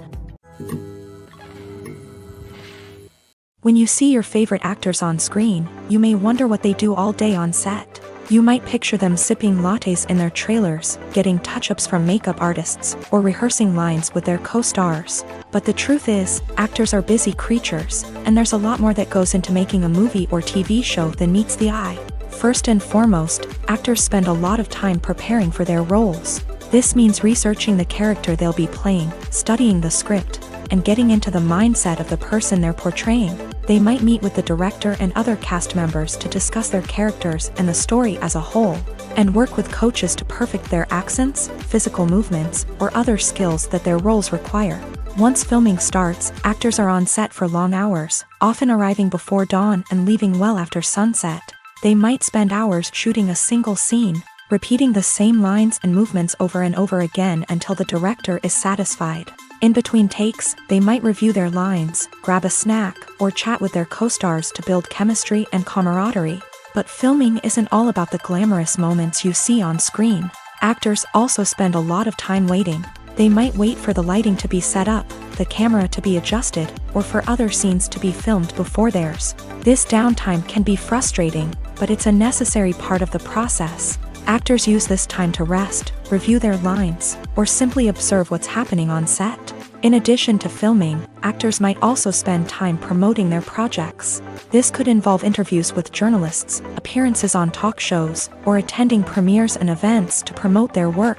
When you see your favorite actors on screen, you may wonder what they do all day on set. You might picture them sipping lattes in their trailers, getting touch-ups from makeup artists, or rehearsing lines with their co-stars. But the truth is, actors are busy creatures, and there's a lot more that goes into making a movie or TV show than meets the eye. First and foremost, actors spend a lot of time preparing for their roles. This means researching the character they'll be playing, studying the script, and getting into the mindset of the person they're portraying. They might meet with the director and other cast members to discuss their characters and the story as a whole, and work with coaches to perfect their accents, physical movements, or other skills that their roles require. Once filming starts, actors are on set for long hours, often arriving before dawn and leaving well after sunset. They might spend hours shooting a single scene, repeating the same lines and movements over and over again until the director is satisfied. In between takes, they might review their lines, grab a snack, or chat with their co-stars to build chemistry and camaraderie. But filming isn't all about the glamorous moments you see on screen. Actors also spend a lot of time waiting. They might wait for the lighting to be set up, the camera to be adjusted, or for other scenes to be filmed before theirs. This downtime can be frustrating, but it's a necessary part of the process. Actors use this time to rest, review their lines, or simply observe what's happening on set. In addition to filming, actors might also spend time promoting their projects. This could involve interviews with journalists, appearances on talk shows, or attending premieres and events to promote their work.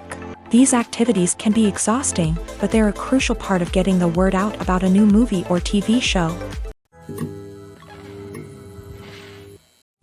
These activities can be exhausting, but they're a crucial part of getting the word out about a new movie or TV show.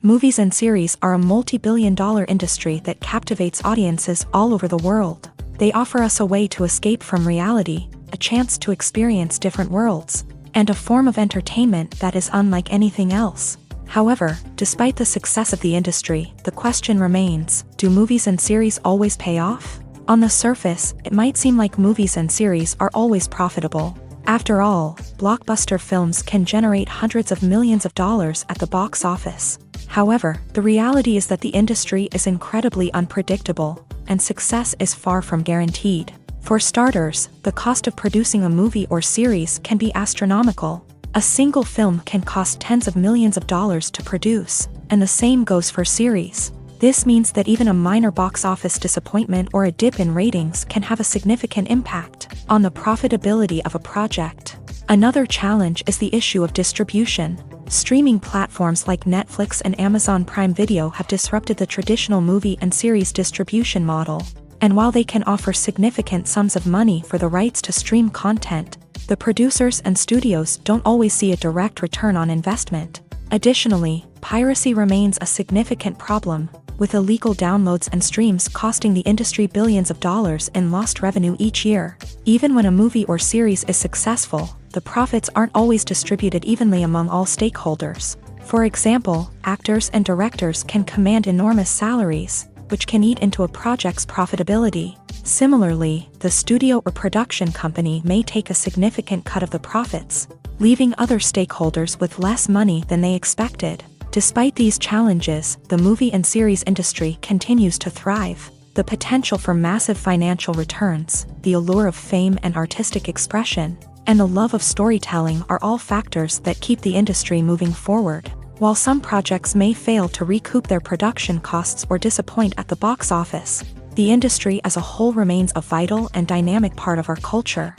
Movies and series are a multi-billion-dollar industry that captivates audiences all over the world. They offer us a way to escape from reality, a chance to experience different worlds, and a form of entertainment that is unlike anything else. However, despite the success of the industry, the question remains, do movies and series always pay off? On the surface, it might seem like movies and series are always profitable. After all, blockbuster films can generate hundreds of millions of dollars at the box office. However, the reality is that the industry is incredibly unpredictable, and success is far from guaranteed. For starters, the cost of producing a movie or series can be astronomical. A single film can cost tens of millions of dollars to produce, and the same goes for series. This means that even a minor box office disappointment or a dip in ratings can have a significant impact on the profitability of a project. Another challenge is the issue of distribution. Streaming platforms like Netflix and Amazon Prime Video have disrupted the traditional movie and series distribution model. And while they can offer significant sums of money for the rights to stream content, the producers and studios don't always see a direct return on investment. Additionally, piracy remains a significant problem, with illegal downloads and streams costing the industry billions of dollars in lost revenue each year. Even when a movie or series is successful, the profits aren't always distributed evenly among all stakeholders. For example, actors and directors can command enormous salaries, which can eat into a project's profitability. Similarly, the studio or production company may take a significant cut of the profits, leaving other stakeholders with less money than they expected. Despite these challenges, the movie and series industry continues to thrive. The potential for massive financial returns, the allure of fame and artistic expression, and the love of storytelling are all factors that keep the industry moving forward. While some projects may fail to recoup their production costs or disappoint at the box office, the industry as a whole remains a vital and dynamic part of our culture.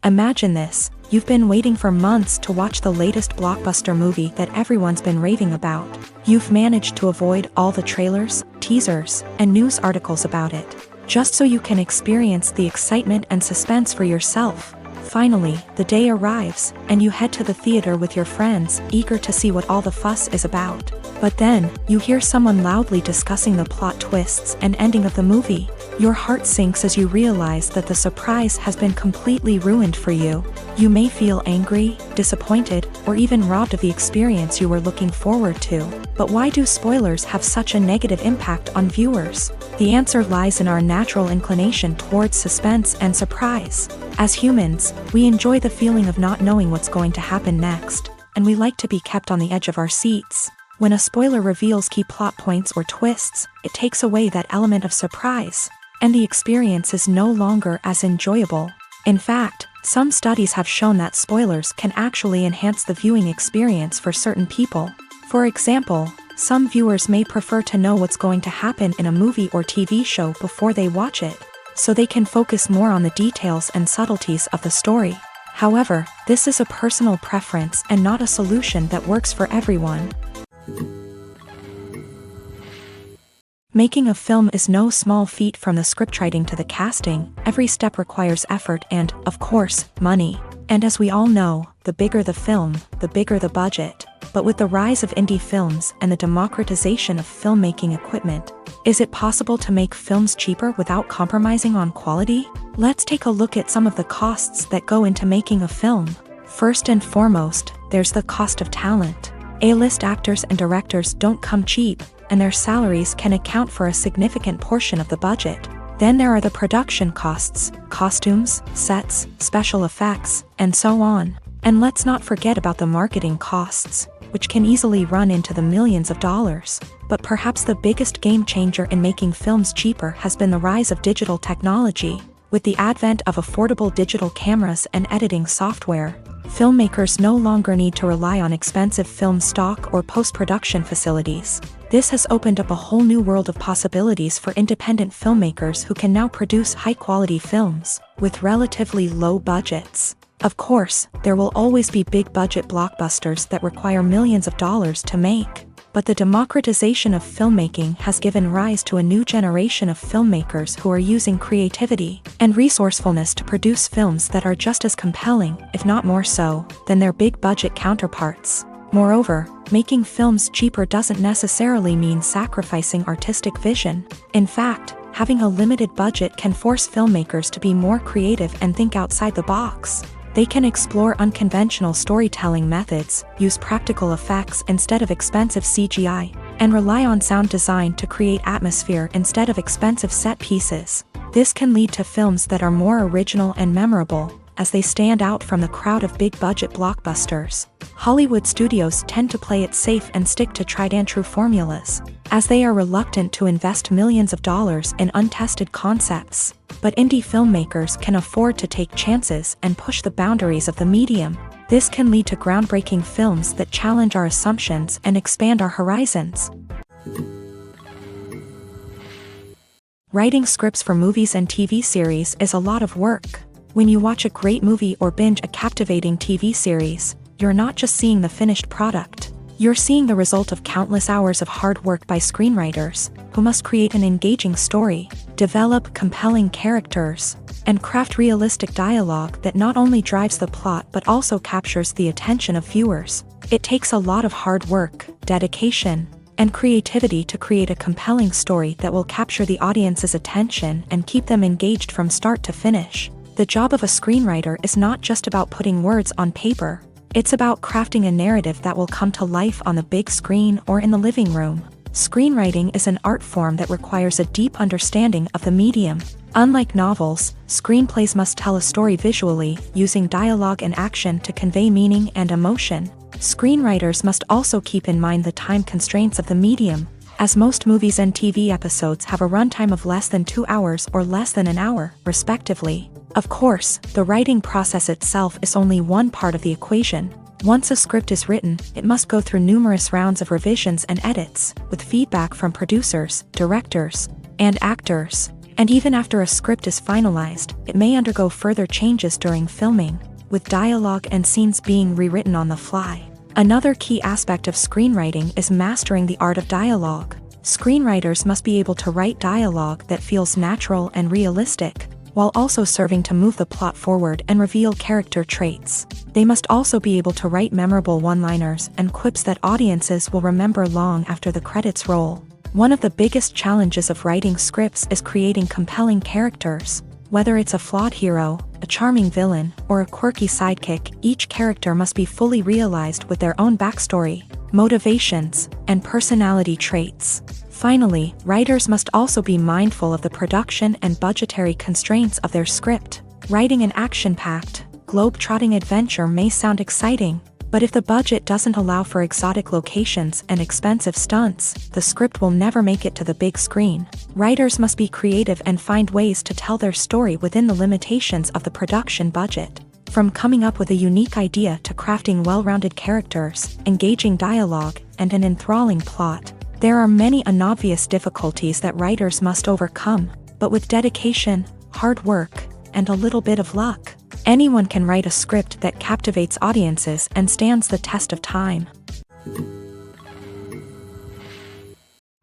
Imagine this. You've been waiting for months to watch the latest blockbuster movie that everyone's been raving about. You've managed to avoid all the trailers, teasers, and news articles about it, just so you can experience the excitement and suspense for yourself. Finally, the day arrives, and you head to the theater with your friends, eager to see what all the fuss is about. But then, you hear someone loudly discussing the plot twists and ending of the movie. Your heart sinks as you realize that the surprise has been completely ruined for you. You may feel angry, disappointed, or even robbed of the experience you were looking forward to. But why do spoilers have such a negative impact on viewers? The answer lies in our natural inclination towards suspense and surprise. As humans, we enjoy the feeling of not knowing what's going to happen next, and we like to be kept on the edge of our seats. When a spoiler reveals key plot points or twists, it takes away that element of surprise, and the experience is no longer as enjoyable. In fact, some studies have shown that spoilers can actually enhance the viewing experience for certain people. For example, some viewers may prefer to know what's going to happen in a movie or TV show before they watch it, so they can focus more on the details and subtleties of the story. However, this is a personal preference and not a solution that works for everyone. Making a film is no small feat. From the scriptwriting to the casting, every step requires effort and, of course, money. And as we all know, the bigger the film, the bigger the budget. But with the rise of indie films and the democratization of filmmaking equipment, is it possible to make films cheaper without compromising on quality? Let's take a look at some of the costs that go into making a film. First and foremost, there's the cost of talent. A-list actors and directors don't come cheap, and their salaries can account for a significant portion of the budget. Then there are the production costs, costumes, sets, special effects, and so on. And let's not forget about the marketing costs, which can easily run into the millions of dollars. But perhaps the biggest game changer in making films cheaper has been the rise of digital technology. With the advent of affordable digital cameras and editing software, filmmakers no longer need to rely on expensive film stock or post-production facilities. This has opened up a whole new world of possibilities for independent filmmakers who can now produce high-quality films with relatively low budgets. Of course, there will always be big-budget blockbusters that require millions of dollars to make. But the democratization of filmmaking has given rise to a new generation of filmmakers who are using creativity and resourcefulness to produce films that are just as compelling, if not more so, than their big-budget counterparts. Moreover, making films cheaper doesn't necessarily mean sacrificing artistic vision. In fact, having a limited budget can force filmmakers to be more creative and think outside the box. They can explore unconventional storytelling methods, use practical effects instead of expensive CGI, and rely on sound design to create atmosphere instead of expensive set pieces. This can lead to films that are more original and memorable, as they stand out from the crowd of big-budget blockbusters. Hollywood studios tend to play it safe and stick to tried-and-true formulas, as they are reluctant to invest millions of dollars in untested concepts. But indie filmmakers can afford to take chances and push the boundaries of the medium. This can lead to groundbreaking films that challenge our assumptions and expand our horizons. Writing scripts for movies and TV series is a lot of work. When you watch a great movie or binge a captivating TV series, you're not just seeing the finished product. You're seeing the result of countless hours of hard work by screenwriters, who must create an engaging story, develop compelling characters, and craft realistic dialogue that not only drives the plot but also captures the attention of viewers. It takes a lot of hard work, dedication, and creativity to create a compelling story that will capture the audience's attention and keep them engaged from start to finish. The job of a screenwriter is not just about putting words on paper. It's about crafting a narrative that will come to life on the big screen or in the living room. Screenwriting is an art form that requires a deep understanding of the medium. Unlike novels, screenplays must tell a story visually, using dialogue and action to convey meaning and emotion. Screenwriters must also keep in mind the time constraints of the medium, as most movies and TV episodes have a runtime of less than 2 hours or less than an hour, respectively. Of course, the writing process itself is only one part of the equation. Once a script is written, it must go through numerous rounds of revisions and edits, with feedback from producers, directors, and actors. And even after a script is finalized, it may undergo further changes during filming, with dialogue and scenes being rewritten on the fly. Another key aspect of screenwriting is mastering the art of dialogue. Screenwriters must be able to write dialogue that feels natural and realistic, while also serving to move the plot forward and reveal character traits. They must also be able to write memorable one-liners and quips that audiences will remember long after the credits roll. One of the biggest challenges of writing scripts is creating compelling characters. Whether it's a flawed hero, a charming villain, or a quirky sidekick, each character must be fully realized with their own backstory, motivations, and personality traits. Finally, writers must also be mindful of the production and budgetary constraints of their script. Writing an action-packed, globe-trotting adventure may sound exciting, but if the budget doesn't allow for exotic locations and expensive stunts, the script will never make it to the big screen. Writers must be creative and find ways to tell their story within the limitations of the production budget. From coming up with a unique idea to crafting well-rounded characters, engaging dialogue, and an enthralling plot, there are many unobvious difficulties that writers must overcome, but with dedication, hard work, and a little bit of luck, anyone can write a script that captivates audiences and stands the test of time.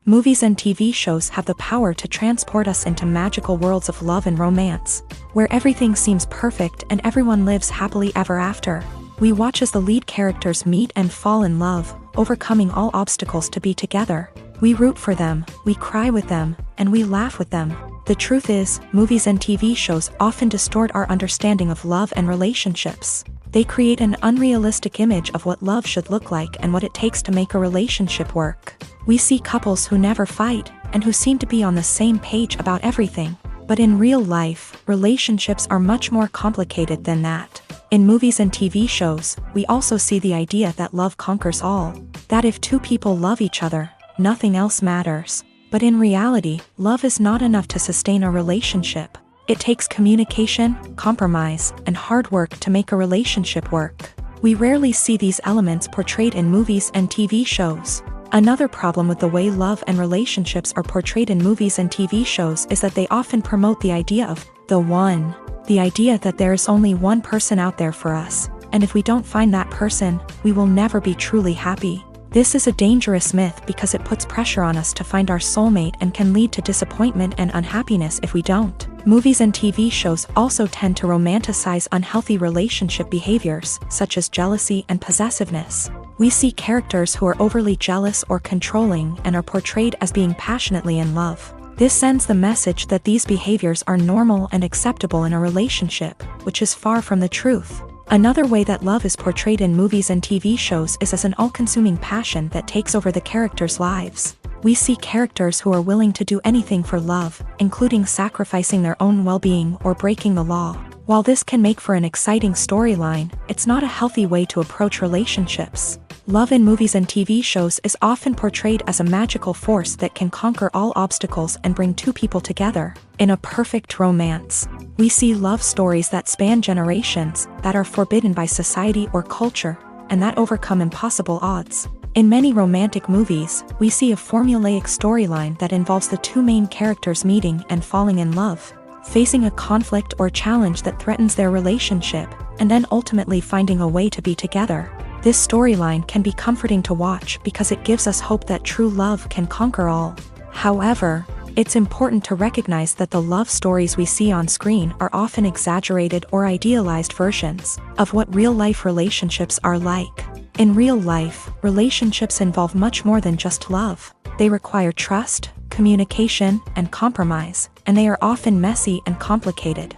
Movies and TV shows have the power to transport us into magical worlds of love and romance, where everything seems perfect and everyone lives happily ever after. We watch as the lead characters meet and fall in love, overcoming all obstacles to be together. We root for them, we cry with them, and we laugh with them. The truth is, movies and TV shows often distort our understanding of love and relationships. They create an unrealistic image of what love should look like and what it takes to make a relationship work. We see couples who never fight, and who seem to be on the same page about everything. But in real life, relationships are much more complicated than that. In movies and TV shows, we also see the idea that love conquers all. That if two people love each other, nothing else matters. But in reality, love is not enough to sustain a relationship. It takes communication, compromise, and hard work to make a relationship work. We rarely see these elements portrayed in movies and TV shows. Another problem with the way love and relationships are portrayed in movies and TV shows is that they often promote the idea of the one. The idea that there is only one person out there for us, and if we don't find that person, we will never be truly happy. This is a dangerous myth because it puts pressure on us to find our soulmate and can lead to disappointment and unhappiness if we don't. Movies and TV shows also tend to romanticize unhealthy relationship behaviors, such as jealousy and possessiveness. We see characters who are overly jealous or controlling and are portrayed as being passionately in love. This sends the message that these behaviors are normal and acceptable in a relationship, which is far from the truth. Another way that love is portrayed in movies and TV shows is as an all-consuming passion that takes over the characters' lives. We see characters who are willing to do anything for love, including sacrificing their own well-being or breaking the law. While this can make for an exciting storyline, it's not a healthy way to approach relationships. Love in movies and TV shows is often portrayed as a magical force that can conquer all obstacles and bring two people together in a perfect romance. We see love stories that span generations, that are forbidden by society or culture, and that overcome impossible odds. In many romantic movies, we see a formulaic storyline that involves the two main characters meeting and falling in love, facing a conflict or challenge that threatens their relationship, and then ultimately finding a way to be together. This storyline can be comforting to watch because it gives us hope that true love can conquer all. However, it's important to recognize that the love stories we see on screen are often exaggerated or idealized versions of what real-life relationships are like. In real life, relationships involve much more than just love. They require trust, communication, and compromise, and they are often messy and complicated.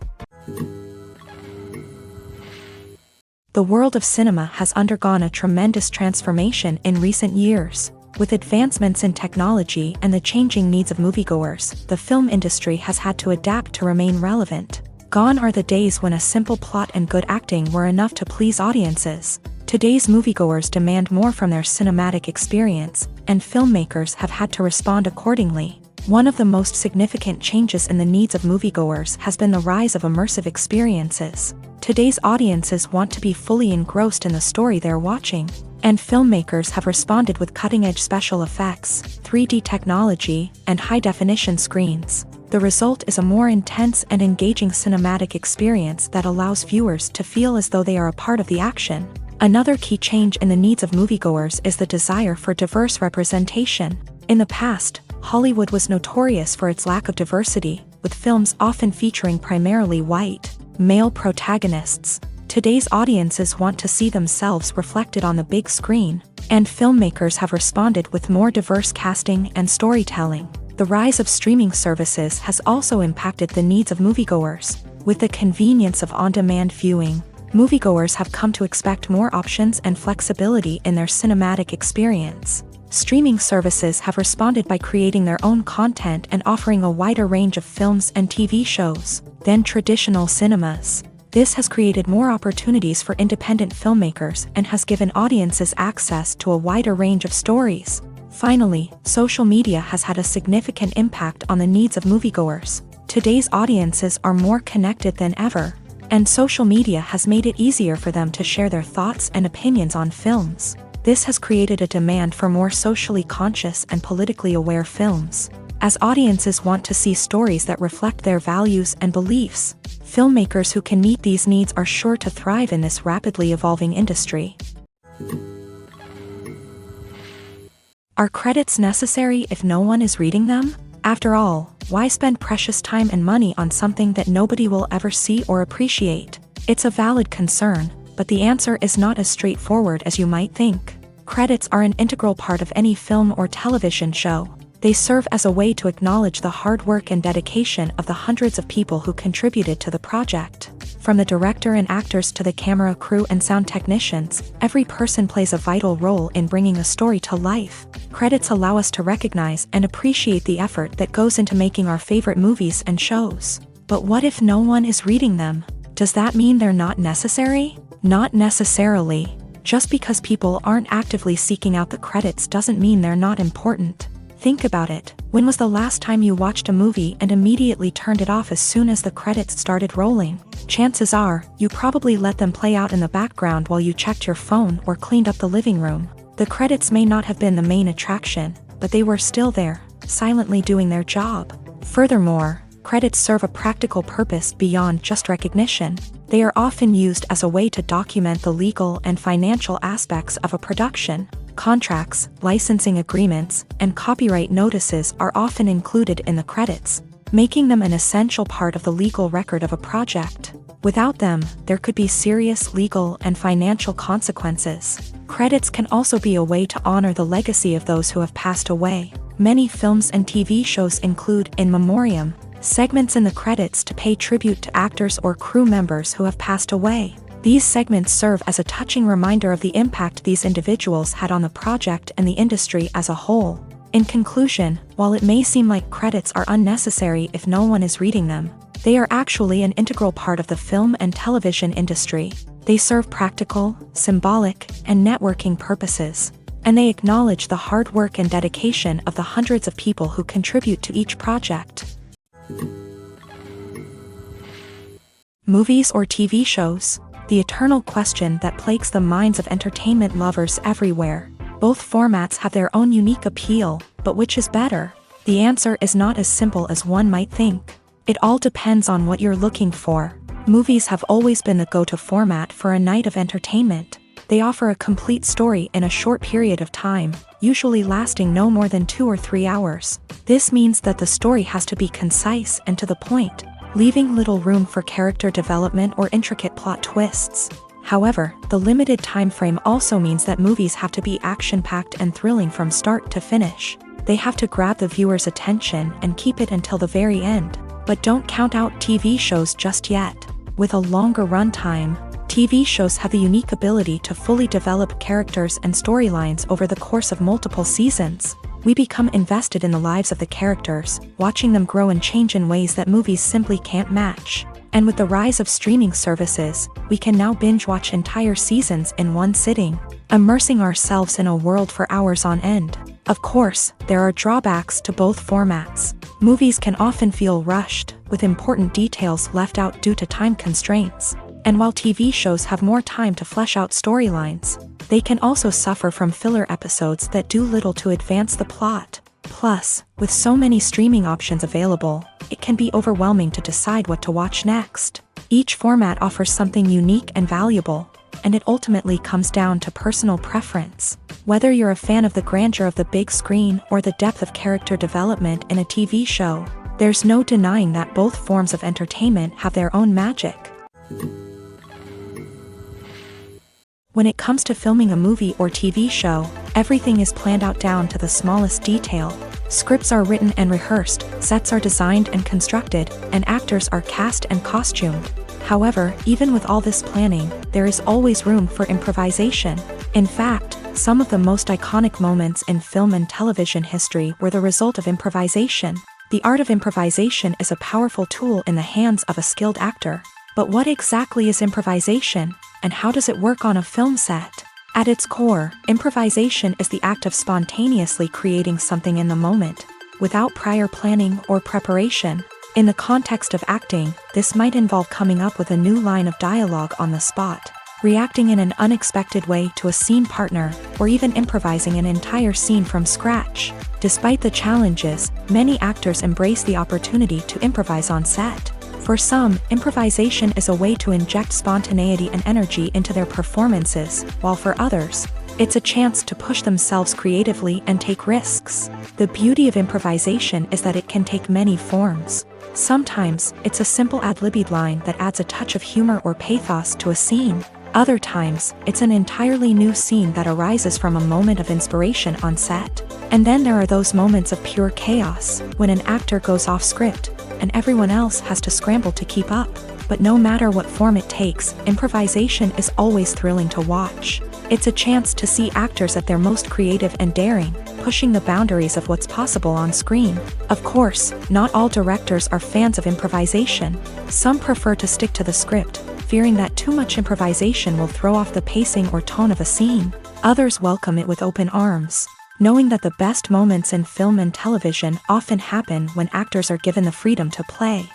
The world of cinema has undergone a tremendous transformation in recent years. With advancements in technology and the changing needs of moviegoers, the film industry has had to adapt to remain relevant. Gone are the days when a simple plot and good acting were enough to please audiences. Today's moviegoers demand more from their cinematic experience, and filmmakers have had to respond accordingly. One of the most significant changes in the needs of moviegoers has been the rise of immersive experiences. Today's audiences want to be fully engrossed in the story they're watching, and filmmakers have responded with cutting-edge special effects, 3D technology, and high-definition screens. The result is a more intense and engaging cinematic experience that allows viewers to feel as though they are a part of the action. Another key change in the needs of moviegoers is the desire for diverse representation. In the past, Hollywood was notorious for its lack of diversity, with films often featuring primarily white, male protagonists. Today's audiences want to see themselves reflected on the big screen, and filmmakers have responded with more diverse casting and storytelling. The rise of streaming services has also impacted the needs of moviegoers. With the convenience of on-demand viewing, moviegoers have come to expect more options and flexibility in their cinematic experience. Streaming services have responded by creating their own content and offering a wider range of films and TV shows than traditional cinemas. This has created more opportunities for independent filmmakers and has given audiences access to a wider range of stories. Finally, social media has had a significant impact on the needs of moviegoers. Today's audiences are more connected than ever, and social media has made it easier for them to share their thoughts and opinions on films. This has created a demand for more socially conscious and politically aware films. As audiences want to see stories that reflect their values and beliefs, filmmakers who can meet these needs are sure to thrive in this rapidly evolving industry. Are credits necessary if no one is reading them? After all, why spend precious time and money on something that nobody will ever see or appreciate? It's a valid concern, but the answer is not as straightforward as you might think. Credits are an integral part of any film or television show. They serve as a way to acknowledge the hard work and dedication of the hundreds of people who contributed to the project. From the director and actors to the camera crew and sound technicians, every person plays a vital role in bringing a story to life. Credits allow us to recognize and appreciate the effort that goes into making our favorite movies and shows. But what if no one is reading them? Does that mean they're not necessary? Not necessarily. Just because people aren't actively seeking out the credits doesn't mean they're not important. Think about it. When was the last time you watched a movie and immediately turned it off as soon as the credits started rolling? Chances are, you probably let them play out in the background while you checked your phone or cleaned up the living room. The credits may not have been the main attraction, but they were still there, silently doing their job. Furthermore, credits serve a practical purpose beyond just recognition. They are often used as a way to document the legal and financial aspects of a production. Contracts, licensing agreements, and copyright notices are often included in the credits, making them an essential part of the legal record of a project. Without them, there could be serious legal and financial consequences. Credits can also be a way to honor the legacy of those who have passed away. Many films and TV shows include in memoriam segments in the credits to pay tribute to actors or crew members who have passed away. These segments serve as a touching reminder of the impact these individuals had on the project and the industry as a whole. In conclusion, while it may seem like credits are unnecessary if no one is reading them, they are actually an integral part of the film and television industry. They serve practical, symbolic, and networking purposes, and they acknowledge the hard work and dedication of the hundreds of people who contribute to each project. Movies or TV shows? The eternal question that plagues the minds of entertainment lovers everywhere. Both formats have their own unique appeal, but which is better? The answer is not as simple as one might think. It all depends on what you're looking for. Movies have always been the go-to format for a night of entertainment. They offer a complete story in a short period of time, usually lasting no more than 2 or 3 hours. This means that the story has to be concise and to the point, leaving little room for character development or intricate plot twists. However, the limited time frame also means that movies have to be action-packed and thrilling from start to finish. They have to grab the viewer's attention and keep it until the very end. But don't count out TV shows just yet. With a longer runtime, TV shows have the unique ability to fully develop characters and storylines over the course of multiple seasons. We become invested in the lives of the characters, watching them grow and change in ways that movies simply can't match. And with the rise of streaming services, we can now binge-watch entire seasons in one sitting, immersing ourselves in a world for hours on end. Of course, there are drawbacks to both formats. Movies can often feel rushed, with important details left out due to time constraints. And while TV shows have more time to flesh out storylines, they can also suffer from filler episodes that do little to advance the plot. Plus, with so many streaming options available, it can be overwhelming to decide what to watch next. Each format offers something unique and valuable, and it ultimately comes down to personal preference. Whether you're a fan of the grandeur of the big screen or the depth of character development in a TV show, there's no denying that both forms of entertainment have their own magic. When it comes to filming a movie or TV show, everything is planned out down to the smallest detail. Scripts are written and rehearsed, sets are designed and constructed, and actors are cast and costumed. However, even with all this planning, there is always room for improvisation. In fact, some of the most iconic moments in film and television history were the result of improvisation. The art of improvisation is a powerful tool in the hands of a skilled actor. But what exactly is improvisation, and how does it work on a film set? At its core, improvisation is the act of spontaneously creating something in the moment, without prior planning or preparation. In the context of acting, this might involve coming up with a new line of dialogue on the spot, reacting in an unexpected way to a scene partner, or even improvising an entire scene from scratch. Despite the challenges, many actors embrace the opportunity to improvise on set. For some, improvisation is a way to inject spontaneity and energy into their performances, while for others, it's a chance to push themselves creatively and take risks. The beauty of improvisation is that it can take many forms. Sometimes, it's a simple ad-libbed line that adds a touch of humor or pathos to a scene. Other times, it's an entirely new scene that arises from a moment of inspiration on set. And then there are those moments of pure chaos, when an actor goes off script, and everyone else has to scramble to keep up. But no matter what form it takes, improvisation is always thrilling to watch. It's a chance to see actors at their most creative and daring, pushing the boundaries of what's possible on screen. Of course, not all directors are fans of improvisation. Some prefer to stick to the script, fearing that too much improvisation will throw off the pacing or tone of a scene. Others welcome it with open arms, knowing that the best moments in film and television often happen when actors are given the freedom to play.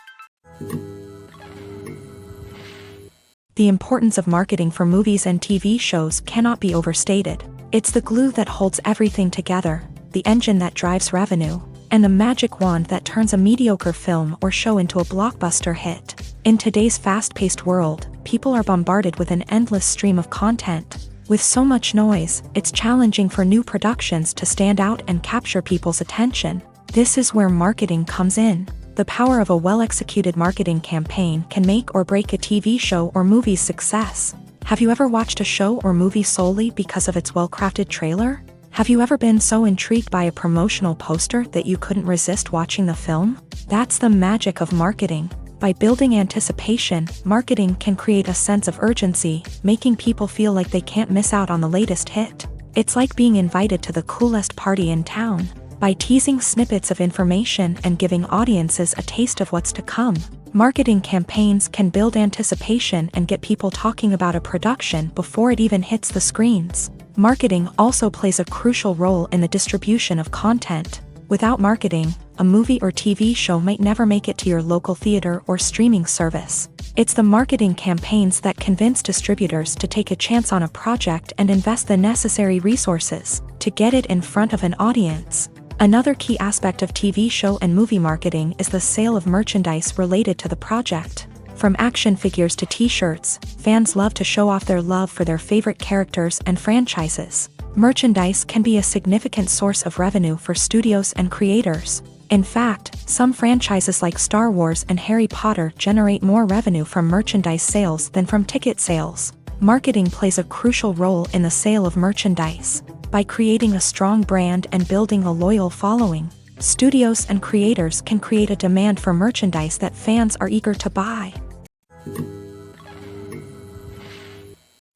The importance of marketing for movies and TV shows cannot be overstated. It's the glue that holds everything together, the engine that drives revenue, and the magic wand that turns a mediocre film or show into a blockbuster hit. In today's fast-paced world, people are bombarded with an endless stream of content. With so much noise, it's challenging for new productions to stand out and capture people's attention. This is where marketing comes in. The power of a well-executed marketing campaign can make or break a TV show or movie's success. Have you ever watched a show or movie solely because of its well-crafted trailer? Have you ever been so intrigued by a promotional poster that you couldn't resist watching the film? That's the magic of marketing. By building anticipation, marketing can create a sense of urgency, making people feel like they can't miss out on the latest hit. It's like being invited to the coolest party in town. By teasing snippets of information and giving audiences a taste of what's to come, marketing campaigns can build anticipation and get people talking about a production before it even hits the screens. Marketing also plays a crucial role in the distribution of content. Without marketing, a movie or TV show might never make it to your local theater or streaming service. It's the marketing campaigns that convince distributors to take a chance on a project and invest the necessary resources to get it in front of an audience. Another key aspect of TV show and movie marketing is the sale of merchandise related to the project. From action figures to t-shirts, fans love to show off their love for their favorite characters and franchises. Merchandise can be a significant source of revenue for studios and creators. In fact, some franchises like Star Wars and Harry Potter generate more revenue from merchandise sales than from ticket sales. Marketing plays a crucial role in the sale of merchandise. By creating a strong brand and building a loyal following, studios and creators can create a demand for merchandise that fans are eager to buy.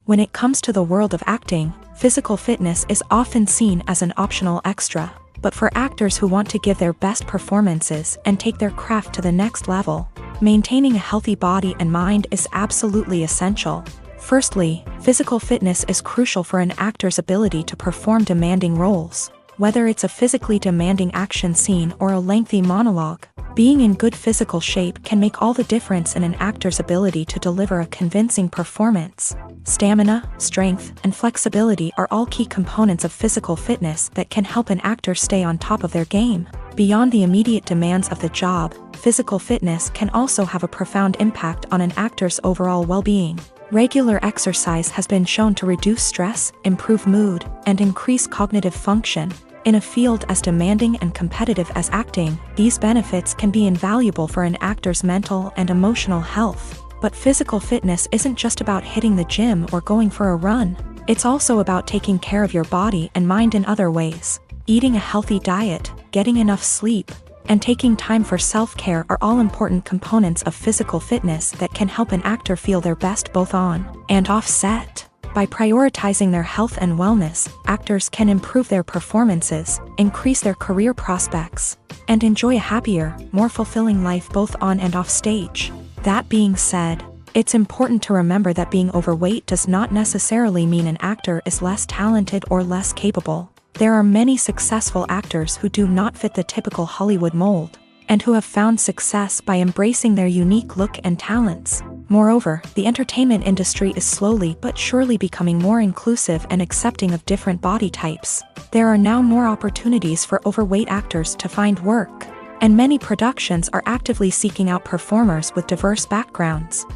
When it comes to the world of acting, physical fitness is often seen as an optional extra. But for actors who want to give their best performances and take their craft to the next level, maintaining a healthy body and mind is absolutely essential. Firstly, physical fitness is crucial for an actor's ability to perform demanding roles. Whether it's a physically demanding action scene or a lengthy monologue, being in good physical shape can make all the difference in an actor's ability to deliver a convincing performance. Stamina, strength, and flexibility are all key components of physical fitness that can help an actor stay on top of their game. Beyond the immediate demands of the job, physical fitness can also have a profound impact on an actor's overall well-being. Regular exercise has been shown to reduce stress, improve mood, and increase cognitive function. In a field as demanding and competitive as acting, these benefits can be invaluable for an actor's mental and emotional health. But physical fitness isn't just about hitting the gym or going for a run. It's also about taking care of your body and mind in other ways. Eating a healthy diet, getting enough sleep, and taking time for self-care are all important components of physical fitness that can help an actor feel their best both on and off set. By prioritizing their health and wellness, actors can improve their performances, increase their career prospects, and enjoy a happier, more fulfilling life both on and off stage. That being said, it's important to remember that being overweight does not necessarily mean an actor is less talented or less capable. There are many successful actors who do not fit the typical Hollywood mold, and who have found success by embracing their unique look and talents. Moreover, the entertainment industry is slowly but surely becoming more inclusive and accepting of different body types. There are now more opportunities for overweight actors to find work, and many productions are actively seeking out performers with diverse backgrounds.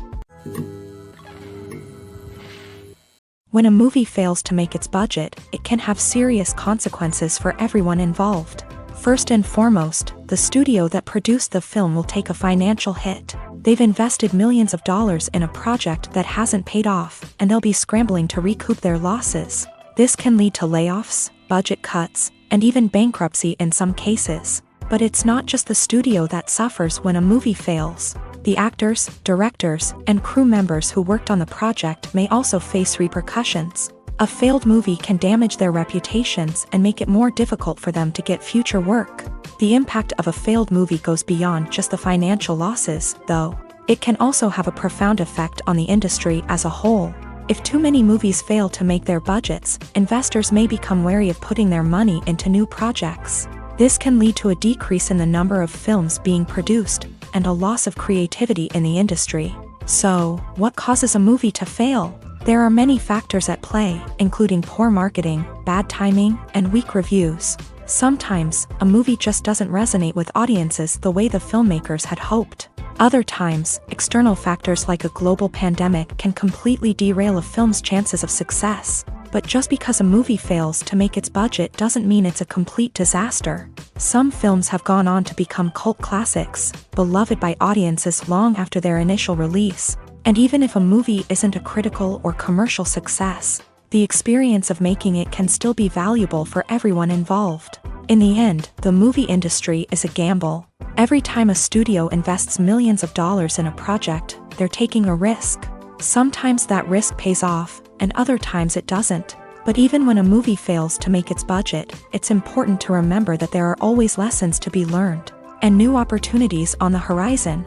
When a movie fails to make its budget, it can have serious consequences for everyone involved. First and foremost, the studio that produced the film will take a financial hit. They've invested millions of dollars in a project that hasn't paid off, and they'll be scrambling to recoup their losses. This can lead to layoffs, budget cuts, and even bankruptcy in some cases. But it's not just the studio that suffers when a movie fails. The actors, directors, and crew members who worked on the project may also face repercussions. A failed movie can damage their reputations and make it more difficult for them to get future work. The impact of a failed movie goes beyond just the financial losses, though. It can also have a profound effect on the industry as a whole. If too many movies fail to make their budgets, investors may become wary of putting their money into new projects. This can lead to a decrease in the number of films being produced, and a loss of creativity in the industry. So, what causes a movie to fail? There are many factors at play, including poor marketing, bad timing, and weak reviews. Sometimes, a movie just doesn't resonate with audiences the way the filmmakers had hoped. Other times, external factors like a global pandemic can completely derail a film's chances of success. But just because a movie fails to make its budget doesn't mean it's a complete disaster. Some films have gone on to become cult classics, beloved by audiences long after their initial release. And even if a movie isn't a critical or commercial success, the experience of making it can still be valuable for everyone involved. In the end, the movie industry is a gamble. Every time a studio invests millions of dollars in a project, they're taking a risk. Sometimes that risk pays off, and other times it doesn't. But even when a movie fails to make its budget, it's important to remember that there are always lessons to be learned, and new opportunities on the horizon.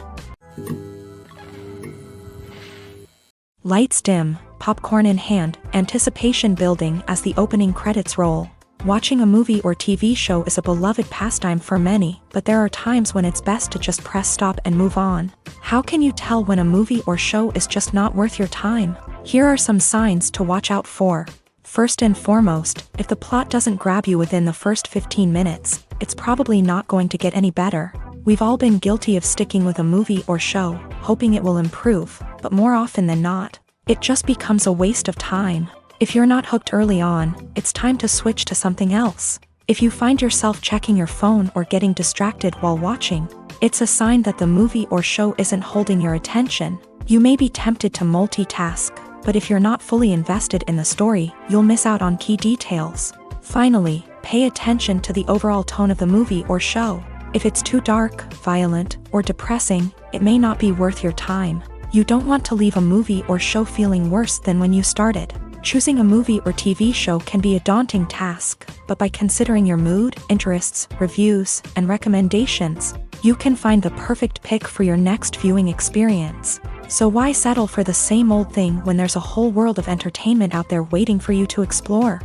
Lights dim, popcorn in hand, anticipation building as the opening credits roll. Watching a movie or TV show is a beloved pastime for many, but there are times when it's best to just press stop and move on. How can you tell when a movie or show is just not worth your time? Here are some signs to watch out for. First and foremost, if the plot doesn't grab you within the first 15 minutes, it's probably not going to get any better. We've all been guilty of sticking with a movie or show, hoping it will improve, but more often than not, it just becomes a waste of time. If you're not hooked early on, it's time to switch to something else. If you find yourself checking your phone or getting distracted while watching, it's a sign that the movie or show isn't holding your attention. You may be tempted to multitask, but if you're not fully invested in the story, you'll miss out on key details. Finally, pay attention to the overall tone of the movie or show. If it's too dark, violent, or depressing, it may not be worth your time. You don't want to leave a movie or show feeling worse than when you started. Choosing a movie or TV show can be a daunting task, but by considering your mood, interests, reviews, and recommendations, you can find the perfect pick for your next viewing experience. So why settle for the same old thing when there's a whole world of entertainment out there waiting for you to explore?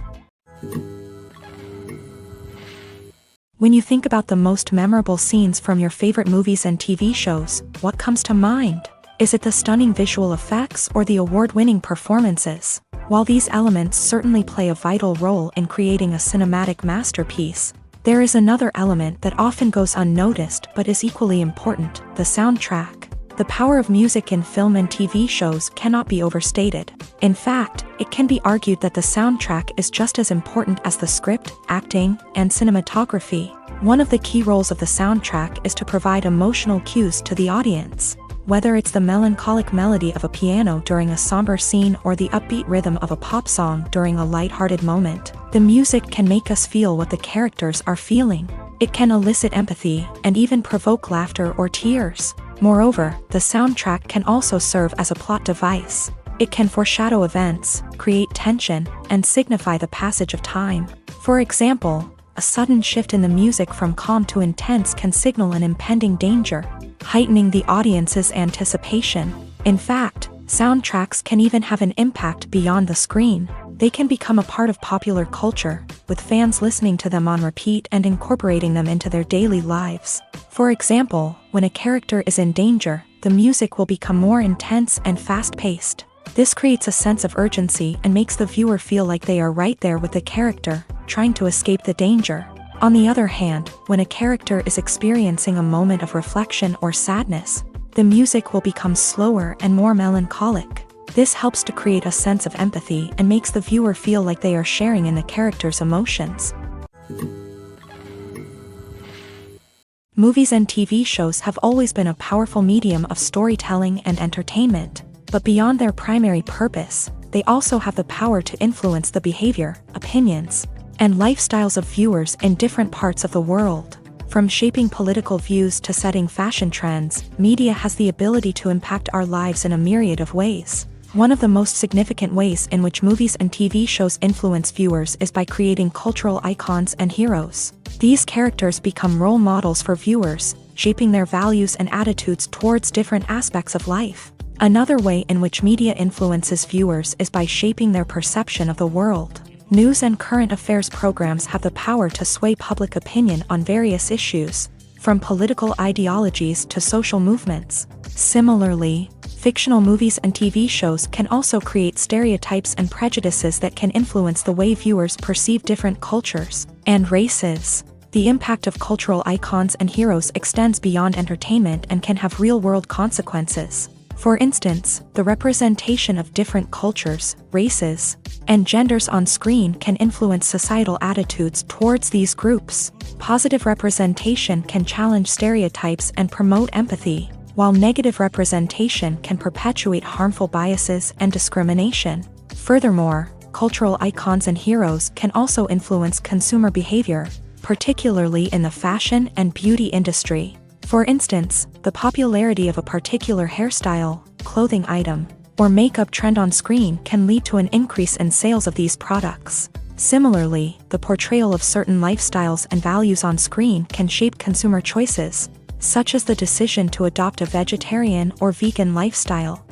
When you think about the most memorable scenes from your favorite movies and TV shows, what comes to mind? Is it the stunning visual effects or the award-winning performances? While these elements certainly play a vital role in creating a cinematic masterpiece, there is another element that often goes unnoticed but is equally important: the soundtrack. The power of music in film and TV shows cannot be overstated. In fact, it can be argued that the soundtrack is just as important as the script, acting, and cinematography. One of the key roles of the soundtrack is to provide emotional cues to the audience. Whether it's the melancholic melody of a piano during a somber scene or the upbeat rhythm of a pop song during a lighthearted moment, the music can make us feel what the characters are feeling. It can elicit empathy and even provoke laughter or tears. Moreover, the soundtrack can also serve as a plot device. It can foreshadow events, create tension, and signify the passage of time. For example, a sudden shift in the music from calm to intense can signal an impending danger, heightening the audience's anticipation. In fact, soundtracks can even have an impact beyond the screen. They can become a part of popular culture, with fans listening to them on repeat and incorporating them into their daily lives. For example, when a character is in danger, the music will become more intense and fast-paced. This creates a sense of urgency and makes the viewer feel like they are right there with the character, trying to escape the danger. On the other hand, when a character is experiencing a moment of reflection or sadness, the music will become slower and more melancholic. This helps to create a sense of empathy and makes the viewer feel like they are sharing in the character's emotions. Movies and TV shows have always been a powerful medium of storytelling and entertainment. But beyond their primary purpose, they also have the power to influence the behavior, opinions, and lifestyles of viewers in different parts of the world. From shaping political views to setting fashion trends, media has the ability to impact our lives in a myriad of ways. One of the most significant ways in which movies and TV shows influence viewers is by creating cultural icons and heroes. These characters become role models for viewers, shaping their values and attitudes towards different aspects of life. Another way in which media influences viewers is by shaping their perception of the world. News and current affairs programs have the power to sway public opinion on various issues, from political ideologies to social movements. Similarly, fictional movies and TV shows can also create stereotypes and prejudices that can influence the way viewers perceive different cultures and races. The impact of cultural icons and heroes extends beyond entertainment and can have real-world consequences. For instance, the representation of different cultures, races, and genders on screen can influence societal attitudes towards these groups. Positive representation can challenge stereotypes and promote empathy, while negative representation can perpetuate harmful biases and discrimination. Furthermore, cultural icons and heroes can also influence consumer behavior, particularly in the fashion and beauty industry. For instance, the popularity of a particular hairstyle, clothing item, or makeup trend on screen can lead to an increase in sales of these products. Similarly, the portrayal of certain lifestyles and values on screen can shape consumer choices, such as the decision to adopt a vegetarian or vegan lifestyle.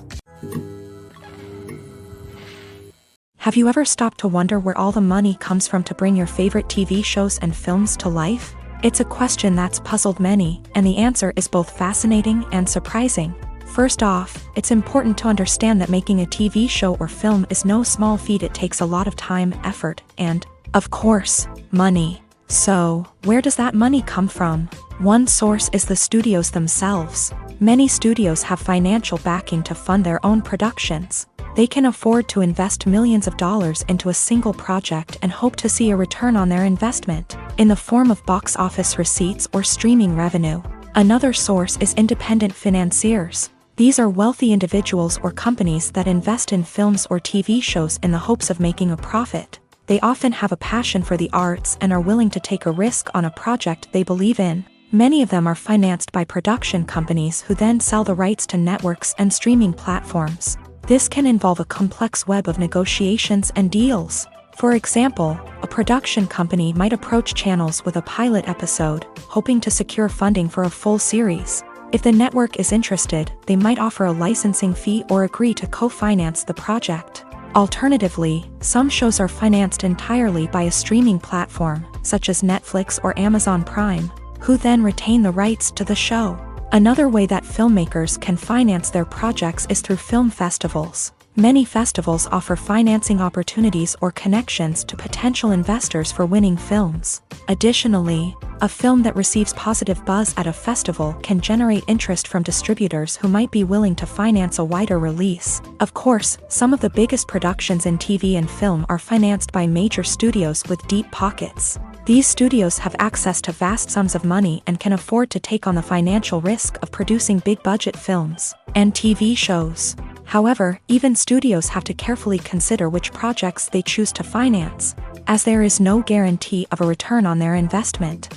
Have you ever stopped to wonder where all the money comes from to bring your favorite TV shows and films to life? It's a question that's puzzled many, and the answer is both fascinating and surprising. First off, it's important to understand that making a TV show or film is no small feat. It takes a lot of time, effort, and, of course, money. So, where does that money come from? One source is the studios themselves. Many studios have financial backing to fund their own productions. They can afford to invest millions of dollars into a single project and hope to see a return on their investment, in the form of box office receipts or streaming revenue. Another source is independent financiers. These are wealthy individuals or companies that invest in films or TV shows in the hopes of making a profit. They often have a passion for the arts and are willing to take a risk on a project they believe in. Many of them are financed by production companies who then sell the rights to networks and streaming platforms. This can involve a complex web of negotiations and deals. For example, a production company might approach channels with a pilot episode, hoping to secure funding for a full series. If the network is interested, they might offer a licensing fee or agree to co-finance the project. Alternatively, some shows are financed entirely by a streaming platform, such as Netflix or Amazon Prime, who then retain the rights to the show. Another way that filmmakers can finance their projects is through film festivals. Many festivals offer financing opportunities or connections to potential investors for winning films. Additionally, a film that receives positive buzz at a festival can generate interest from distributors who might be willing to finance a wider release. Of course, some of the biggest productions in TV and film are financed by major studios with deep pockets. These studios have access to vast sums of money and can afford to take on the financial risk of producing big-budget films and TV shows. However, even studios have to carefully consider which projects they choose to finance, as there is no guarantee of a return on their investment.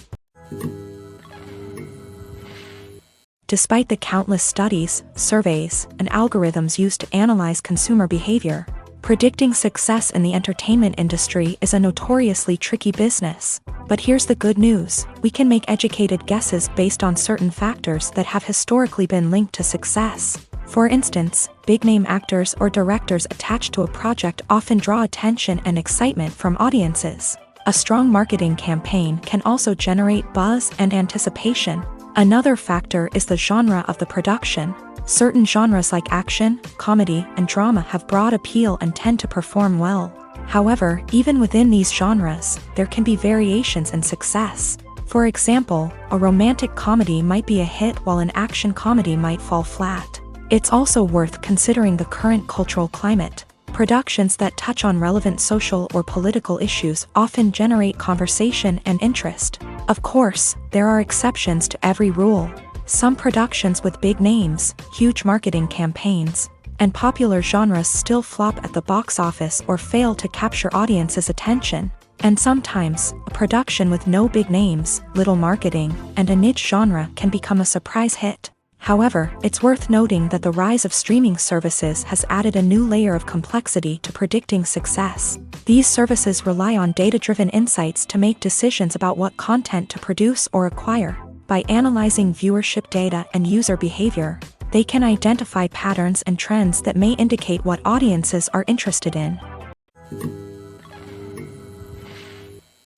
Despite the countless studies, surveys, and algorithms used to analyze consumer behavior, predicting success in the entertainment industry is a notoriously tricky business. But here's the good news: we can make educated guesses based on certain factors that have historically been linked to success. For instance, big-name actors or directors attached to a project often draw attention and excitement from audiences. A strong marketing campaign can also generate buzz and anticipation. Another factor is the genre of the production. Certain genres like action, comedy, and drama have broad appeal and tend to perform well. However, even within these genres, there can be variations in success. For example, a romantic comedy might be a hit while an action comedy might fall flat. It's also worth considering the current cultural climate. Productions that touch on relevant social or political issues often generate conversation and interest. Of course, there are exceptions to every rule. Some productions with big names, huge marketing campaigns, and popular genres still flop at the box office or fail to capture audiences' attention. And sometimes, a production with no big names, little marketing, and a niche genre can become a surprise hit. However, it's worth noting that the rise of streaming services has added a new layer of complexity to predicting success. These services rely on data-driven insights to make decisions about what content to produce or acquire. By analyzing viewership data and user behavior, they can identify patterns and trends that may indicate what audiences are interested in.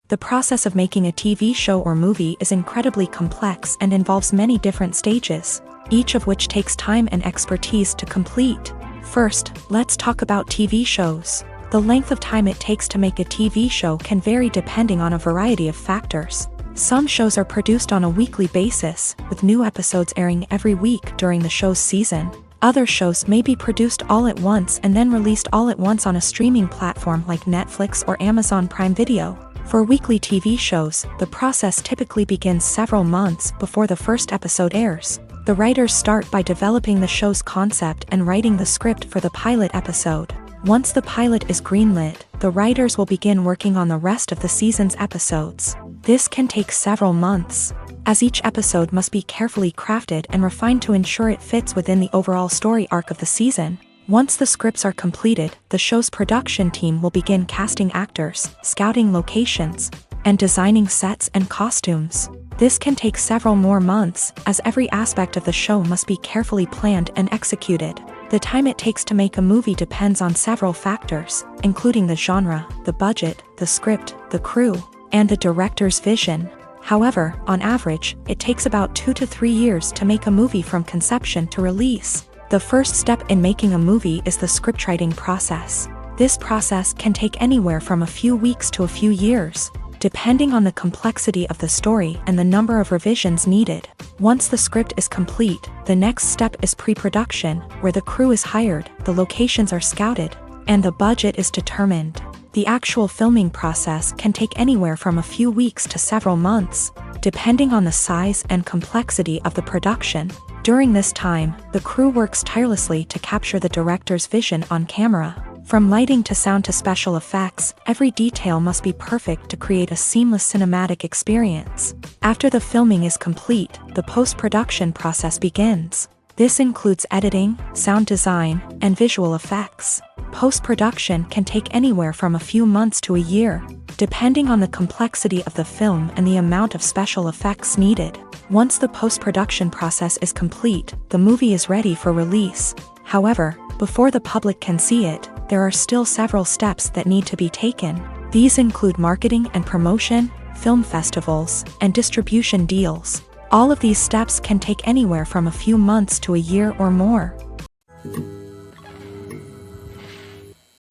The process of making a TV show or movie is incredibly complex and involves many different stages, each of which takes time and expertise to complete. First, let's talk about TV shows. The length of time it takes to make a TV show can vary depending on a variety of factors. Some shows are produced on a weekly basis, with new episodes airing every week during the show's season. Other shows may be produced all at once and then released all at once on a streaming platform like Netflix or Amazon Prime Video. For weekly TV shows, the process typically begins several months before the first episode airs. The writers start by developing the show's concept and writing the script for the pilot episode. Once the pilot is greenlit, the writers will begin working on the rest of the season's episodes. This can take several months, as each episode must be carefully crafted and refined to ensure it fits within the overall story arc of the season. Once the scripts are completed, the show's production team will begin casting actors, scouting locations, and designing sets and costumes. This can take several more months, as every aspect of the show must be carefully planned and executed. The time it takes to make a movie depends on several factors, including the genre, the budget, the script, the crew, and the director's vision. However, on average, it takes about 2 to 3 years to make a movie from conception to release. The first step in making a movie is the scriptwriting process. This process can take anywhere from a few weeks to a few years, depending on the complexity of the story and the number of revisions needed. Once the script is complete, the next step is pre-production, where the crew is hired, the locations are scouted, and the budget is determined. The actual filming process can take anywhere from a few weeks to several months, depending on the size and complexity of the production. During this time, the crew works tirelessly to capture the director's vision on camera. From lighting to sound to special effects, every detail must be perfect to create a seamless cinematic experience. After the filming is complete, the post-production process begins. This includes editing, sound design, and visual effects. Post-production can take anywhere from a few months to a year, depending on the complexity of the film and the amount of special effects needed. Once the post-production process is complete, the movie is ready for release. However, before the public can see it, there are still several steps that need to be taken. These include marketing and promotion, film festivals, and distribution deals. All of these steps can take anywhere from a few months to a year or more.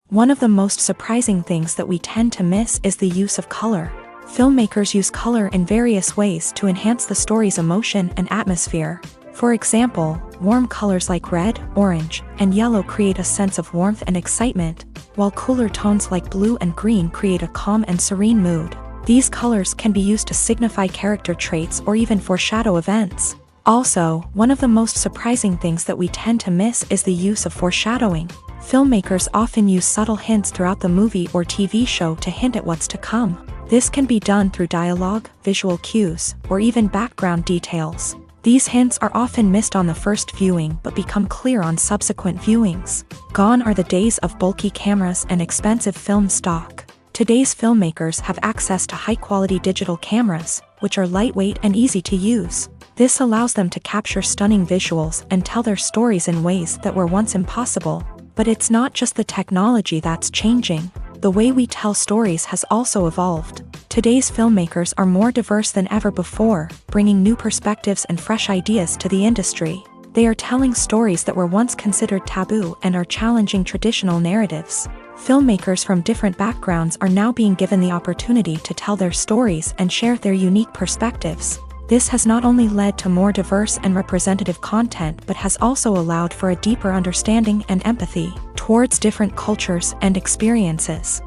One of the most surprising things that we tend to miss is the use of color. Filmmakers use color in various ways to enhance the story's emotion and atmosphere. For example, warm colors like red, orange, and yellow create a sense of warmth and excitement, while cooler tones like blue and green create a calm and serene mood. These colors can be used to signify character traits or even foreshadow events. Also, one of the most surprising things that we tend to miss is the use of foreshadowing. Filmmakers often use subtle hints throughout the movie or TV show to hint at what's to come. This can be done through dialogue, visual cues, or even background details. These hints are often missed on the first viewing but become clear on subsequent viewings. Gone are the days of bulky cameras and expensive film stock. Today's filmmakers have access to high-quality digital cameras, which are lightweight and easy to use. This allows them to capture stunning visuals and tell their stories in ways that were once impossible. But it's not just the technology that's changing. The way we tell stories has also evolved. Today's filmmakers are more diverse than ever before, bringing new perspectives and fresh ideas to the industry. They are telling stories that were once considered taboo and are challenging traditional narratives. Filmmakers from different backgrounds are now being given the opportunity to tell their stories and share their unique perspectives. This has not only led to more diverse and representative content but has also allowed for a deeper understanding and empathy towards different cultures and experiences.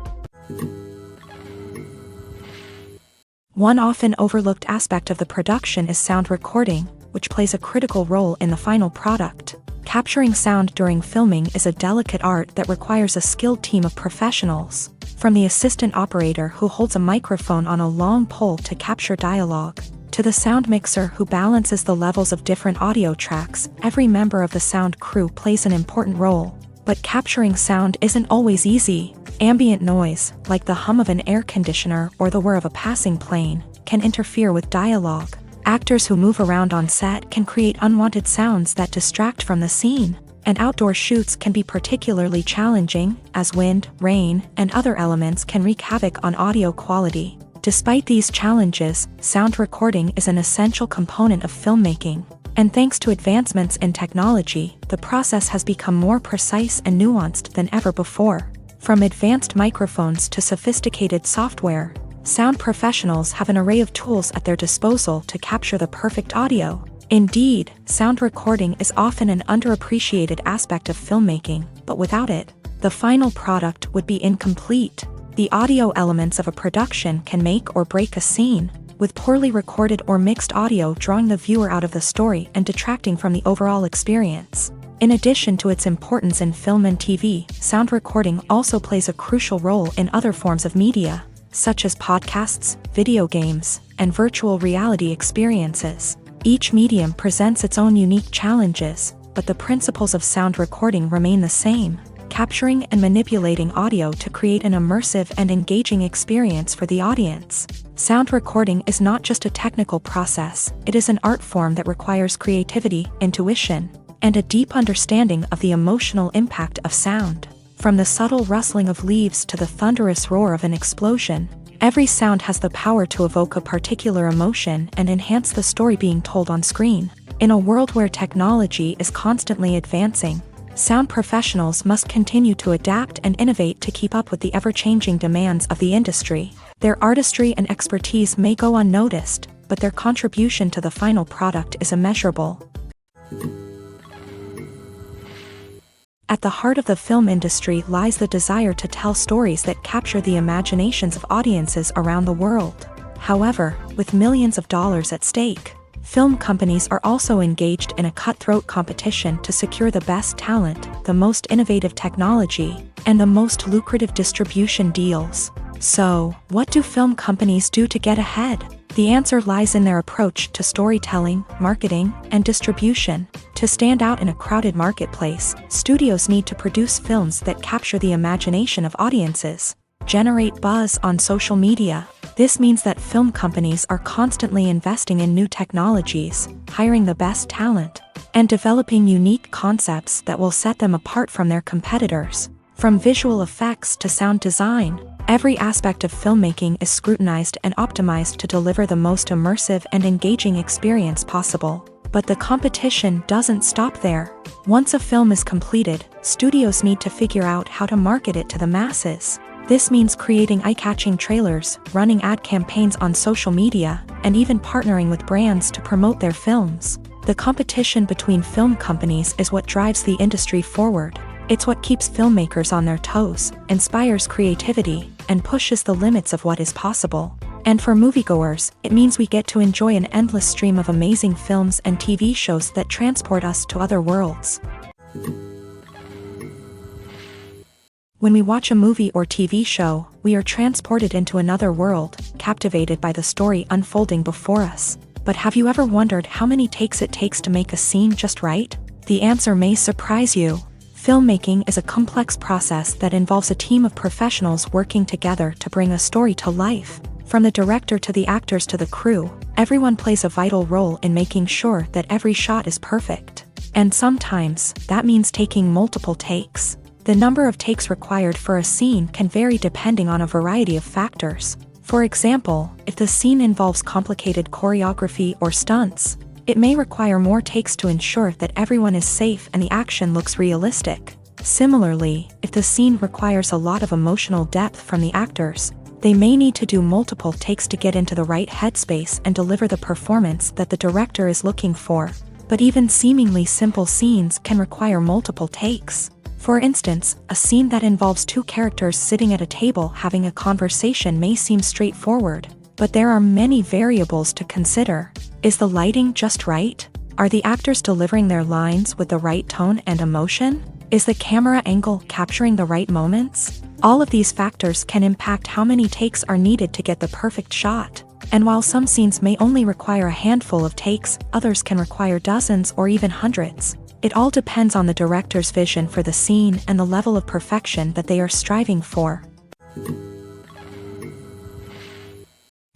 One often overlooked aspect of the production is sound recording, which plays a critical role in the final product. Capturing sound during filming is a delicate art that requires a skilled team of professionals. From the assistant operator who holds a microphone on a long pole to capture dialogue, to the sound mixer who balances the levels of different audio tracks, every member of the sound crew plays an important role. But capturing sound isn't always easy. Ambient noise, like the hum of an air conditioner or the whir of a passing plane, can interfere with dialogue. Actors who move around on set can create unwanted sounds that distract from the scene. And outdoor shoots can be particularly challenging, as wind, rain, and other elements can wreak havoc on audio quality. Despite these challenges, sound recording is an essential component of filmmaking. And thanks to advancements in technology, the process has become more precise and nuanced than ever before. From advanced microphones to sophisticated software, sound professionals have an array of tools at their disposal to capture the perfect audio. Indeed, sound recording is often an underappreciated aspect of filmmaking, but without it, the final product would be incomplete. The audio elements of a production can make or break a scene, with poorly recorded or mixed audio drawing the viewer out of the story and detracting from the overall experience. In addition to its importance in film and TV, sound recording also plays a crucial role in other forms of media, such as podcasts, video games, and virtual reality experiences. Each medium presents its own unique challenges, but the principles of sound recording remain the same: capturing and manipulating audio to create an immersive and engaging experience for the audience. Sound recording is not just a technical process, it is an art form that requires creativity, intuition, and a deep understanding of the emotional impact of sound. From the subtle rustling of leaves to the thunderous roar of an explosion, every sound has the power to evoke a particular emotion and enhance the story being told on screen. In a world where technology is constantly advancing, sound professionals must continue to adapt and innovate to keep up with the ever-changing demands of the industry. Their artistry and expertise may go unnoticed, but their contribution to the final product is immeasurable. At the heart of the film industry lies the desire to tell stories that capture the imaginations of audiences around the world. However, with millions of dollars at stake, film companies are also engaged in a cutthroat competition to secure the best talent, the most innovative technology, and the most lucrative distribution deals. So, what do film companies do to get ahead? The answer lies in their approach to storytelling, marketing, and distribution. To stand out in a crowded marketplace, studios need to produce films that capture the imagination of audiences, generate buzz on social media. This means that film companies are constantly investing in new technologies, hiring the best talent, and developing unique concepts that will set them apart from their competitors. From visual effects to sound design, every aspect of filmmaking is scrutinized and optimized to deliver the most immersive and engaging experience possible. But the competition doesn't stop there. Once a film is completed, studios need to figure out how to market it to the masses. This means creating eye-catching trailers, running ad campaigns on social media, and even partnering with brands to promote their films. The competition between film companies is what drives the industry forward. It's what keeps filmmakers on their toes, inspires creativity, and pushes the limits of what is possible. And for moviegoers, it means we get to enjoy an endless stream of amazing films and TV shows that transport us to other worlds. When we watch a movie or TV show, we are transported into another world, captivated by the story unfolding before us. But have you ever wondered how many takes it takes to make a scene just right? The answer may surprise you. Filmmaking is a complex process that involves a team of professionals working together to bring a story to life. From the director to the actors to the crew, everyone plays a vital role in making sure that every shot is perfect. And sometimes, that means taking multiple takes. The number of takes required for a scene can vary depending on a variety of factors. For example, if the scene involves complicated choreography or stunts, it may require more takes to ensure that everyone is safe and the action looks realistic. Similarly, if the scene requires a lot of emotional depth from the actors, they may need to do multiple takes to get into the right headspace and deliver the performance that the director is looking for. But even seemingly simple scenes can require multiple takes. For instance, a scene that involves two characters sitting at a table having a conversation may seem straightforward, but there are many variables to consider. Is the lighting just right? Are the actors delivering their lines with the right tone and emotion? Is the camera angle capturing the right moments? All of these factors can impact how many takes are needed to get the perfect shot. And while some scenes may only require a handful of takes, others can require dozens or even hundreds. It all depends on the director's vision for the scene and the level of perfection that they are striving for.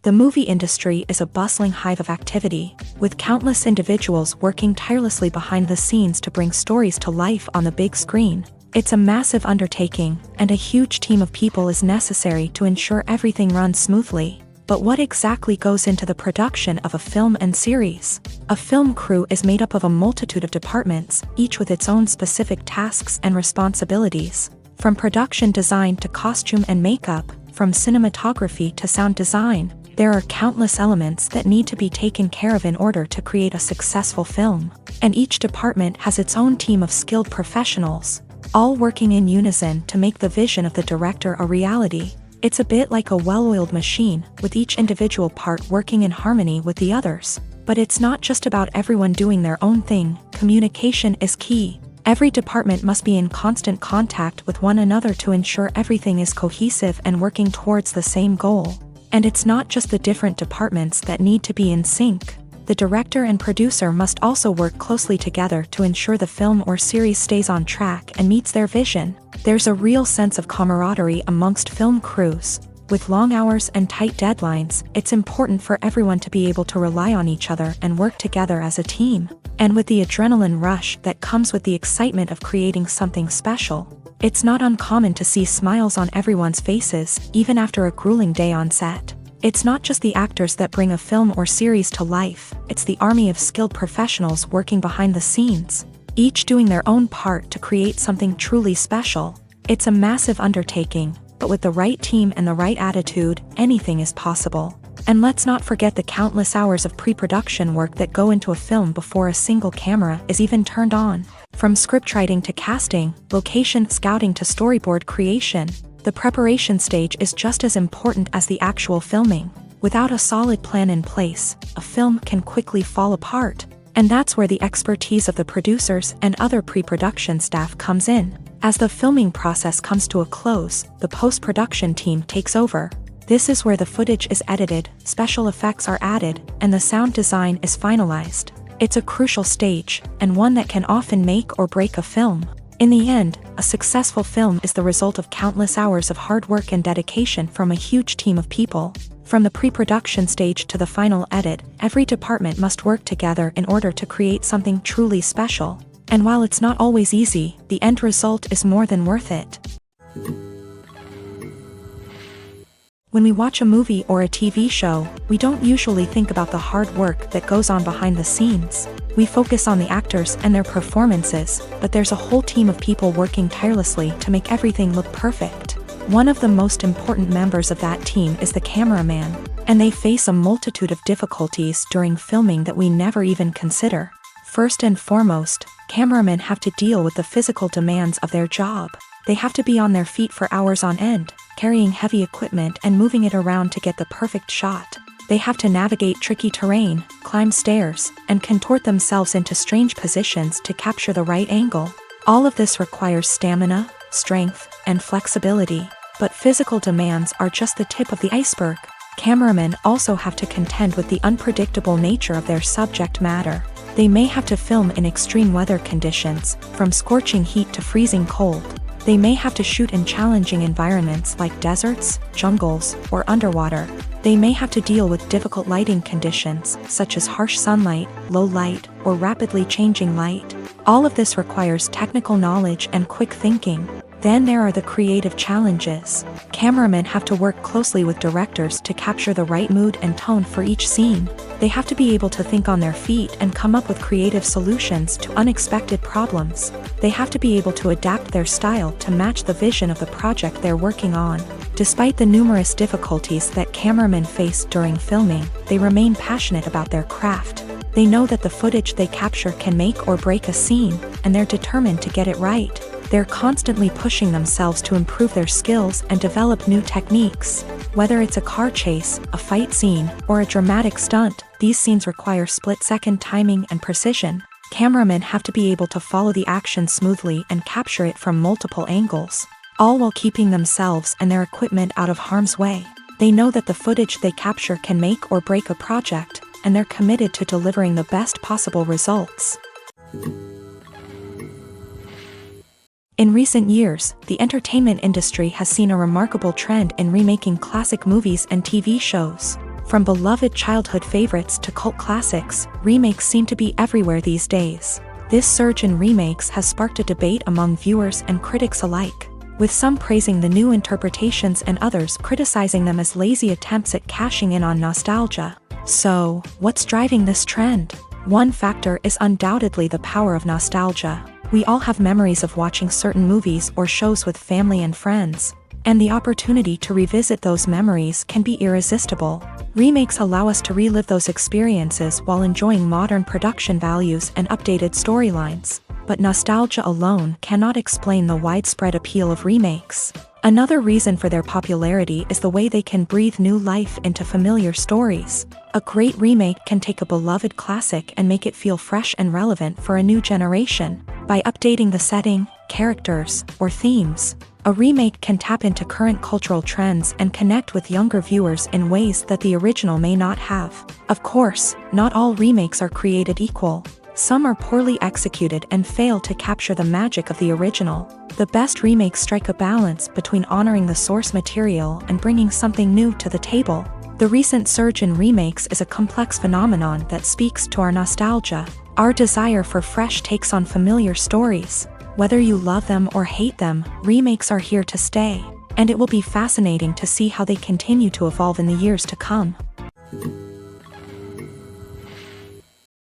The movie industry is a bustling hive of activity, with countless individuals working tirelessly behind the scenes to bring stories to life on the big screen. It's a massive undertaking, and a huge team of people is necessary to ensure everything runs smoothly. But what exactly goes into the production of a film and series? A film crew is made up of a multitude of departments, each with its own specific tasks and responsibilities. From production design to costume and makeup, from cinematography to sound design, there are countless elements that need to be taken care of in order to create a successful film. And each department has its own team of skilled professionals, all working in unison to make the vision of the director a reality. It's a bit like a well-oiled machine, with each individual part working in harmony with the others. But it's not just about everyone doing their own thing. Communication is key. Every department must be in constant contact with one another to ensure everything is cohesive and working towards the same goal. And it's not just the different departments that need to be in sync. The director and producer must also work closely together to ensure the film or series stays on track and meets their vision. There's a real sense of camaraderie amongst film crews. With long hours and tight deadlines, it's important for everyone to be able to rely on each other and work together as a team. And with the adrenaline rush that comes with the excitement of creating something special, it's not uncommon to see smiles on everyone's faces, even after a grueling day on set. It's not just the actors that bring a film or series to life, it's the army of skilled professionals working behind the scenes, each doing their own part to create something truly special. It's a massive undertaking, but with the right team and the right attitude, anything is possible. And let's not forget the countless hours of pre-production work that go into a film before a single camera is even turned on. From scriptwriting to casting, location scouting to storyboard creation, the preparation stage is just as important as the actual filming. Without a solid plan in place, a film can quickly fall apart. And that's where the expertise of the producers and other pre-production staff comes in. As the filming process comes to a close, the post-production team takes over. This is where the footage is edited, special effects are added, and the sound design is finalized. It's a crucial stage, and one that can often make or break a film. In the end, a successful film is the result of countless hours of hard work and dedication from a huge team of people. From the pre-production stage to the final edit, every department must work together in order to create something truly special. And while it's not always easy, the end result is more than worth it. When we watch a movie or a TV show, we don't usually think about the hard work that goes on behind the scenes. We focus on the actors and their performances, but there's a whole team of people working tirelessly to make everything look perfect. One of the most important members of that team is the cameraman, and they face a multitude of difficulties during filming that we never even consider. First and foremost, cameramen have to deal with the physical demands of their job. They have to be on their feet for hours on end, carrying heavy equipment and moving it around to get the perfect shot. They have to navigate tricky terrain, climb stairs, and contort themselves into strange positions to capture the right angle. All of this requires stamina, strength, and flexibility. But physical demands are just the tip of the iceberg. Cameramen also have to contend with the unpredictable nature of their subject matter. They may have to film in extreme weather conditions, from scorching heat to freezing cold. They may have to shoot in challenging environments like deserts, jungles, or underwater. They may have to deal with difficult lighting conditions, such as harsh sunlight, low light, or rapidly changing light. All of this requires technical knowledge and quick thinking. Then there are the creative challenges. Cameramen have to work closely with directors to capture the right mood and tone for each scene. They have to be able to think on their feet and come up with creative solutions to unexpected problems. They have to be able to adapt their style to match the vision of the project they're working on. Despite the numerous difficulties that cameramen face during filming, they remain passionate about their craft. They know that the footage they capture can make or break a scene, and they're determined to get it right. They're constantly pushing themselves to improve their skills and develop new techniques. Whether it's a car chase, a fight scene, or a dramatic stunt, these scenes require split-second timing and precision. Cameramen have to be able to follow the action smoothly and capture it from multiple angles, all while keeping themselves and their equipment out of harm's way. They know that the footage they capture can make or break a project, and they're committed to delivering the best possible results. In recent years, the entertainment industry has seen a remarkable trend in remaking classic movies and TV shows. From beloved childhood favorites to cult classics, remakes seem to be everywhere these days. This surge in remakes has sparked a debate among viewers and critics alike, with some praising the new interpretations and others criticizing them as lazy attempts at cashing in on nostalgia. So, what's driving this trend? One factor is undoubtedly the power of nostalgia. We all have memories of watching certain movies or shows with family and friends, and the opportunity to revisit those memories can be irresistible. Remakes allow us to relive those experiences while enjoying modern production values and updated storylines. But nostalgia alone cannot explain the widespread appeal of remakes. Another reason for their popularity is the way they can breathe new life into familiar stories. A great remake can take a beloved classic and make it feel fresh and relevant for a new generation. By updating the setting, characters, or themes, a remake can tap into current cultural trends and connect with younger viewers in ways that the original may not have. Of course, not all remakes are created equal. Some are poorly executed and fail to capture the magic of the original. The best remakes strike a balance between honoring the source material and bringing something new to the table. The recent surge in remakes is a complex phenomenon that speaks to our nostalgia, our desire for fresh takes on familiar stories. Whether you love them or hate them, remakes are here to stay, and it will be fascinating to see how they continue to evolve in the years to come.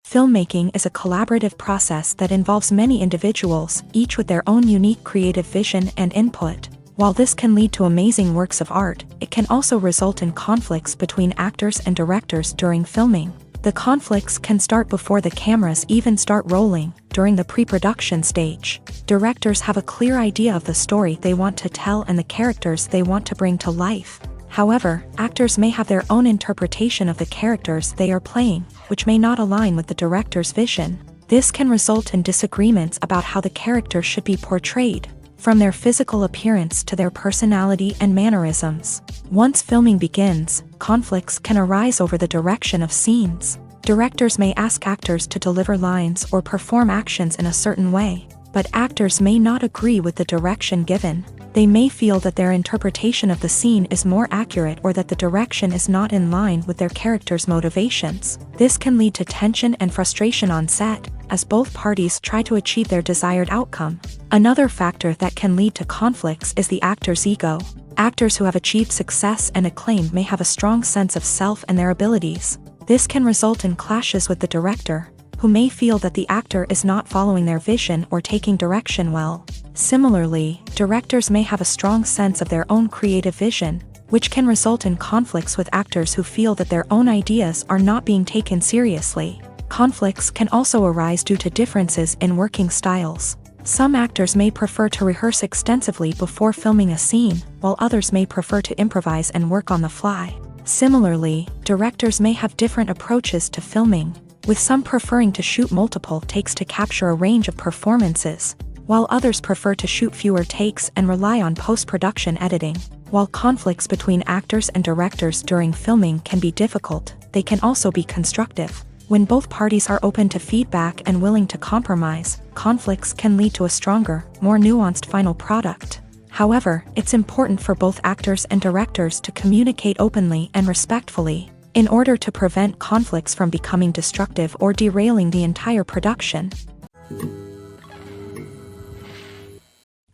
Filmmaking is a collaborative process that involves many individuals, each with their own unique creative vision and input. While this can lead to amazing works of art, it can also result in conflicts between actors and directors during filming. The conflicts can start before the cameras even start rolling, during the pre-production stage. Directors have a clear idea of the story they want to tell and the characters they want to bring to life. However, actors may have their own interpretation of the characters they are playing, which may not align with the director's vision. This can result in disagreements about how the character should be portrayed, from their physical appearance to their personality and mannerisms. Once filming begins, conflicts can arise over the direction of scenes. Directors may ask actors to deliver lines or perform actions in a certain way, but actors may not agree with the direction given. They may feel that their interpretation of the scene is more accurate or that the direction is not in line with their character's motivations. This can lead to tension and frustration on set, as both parties try to achieve their desired outcome. Another factor that can lead to conflicts is the actor's ego. Actors who have achieved success and acclaim may have a strong sense of self and their abilities. This can result in clashes with the director, who may feel that the actor is not following their vision or taking direction well. Similarly, directors may have a strong sense of their own creative vision, which can result in conflicts with actors who feel that their own ideas are not being taken seriously. Conflicts can also arise due to differences in working styles. Some actors may prefer to rehearse extensively before filming a scene, while others may prefer to improvise and work on the fly. Similarly, directors may have different approaches to filming, with some preferring to shoot multiple takes to capture a range of performances, while others prefer to shoot fewer takes and rely on post-production editing. While conflicts between actors and directors during filming can be difficult, they can also be constructive. When both parties are open to feedback and willing to compromise, conflicts can lead to a stronger, more nuanced final product. However, it's important for both actors and directors to communicate openly and respectfully, in order to prevent conflicts from becoming destructive or derailing the entire production.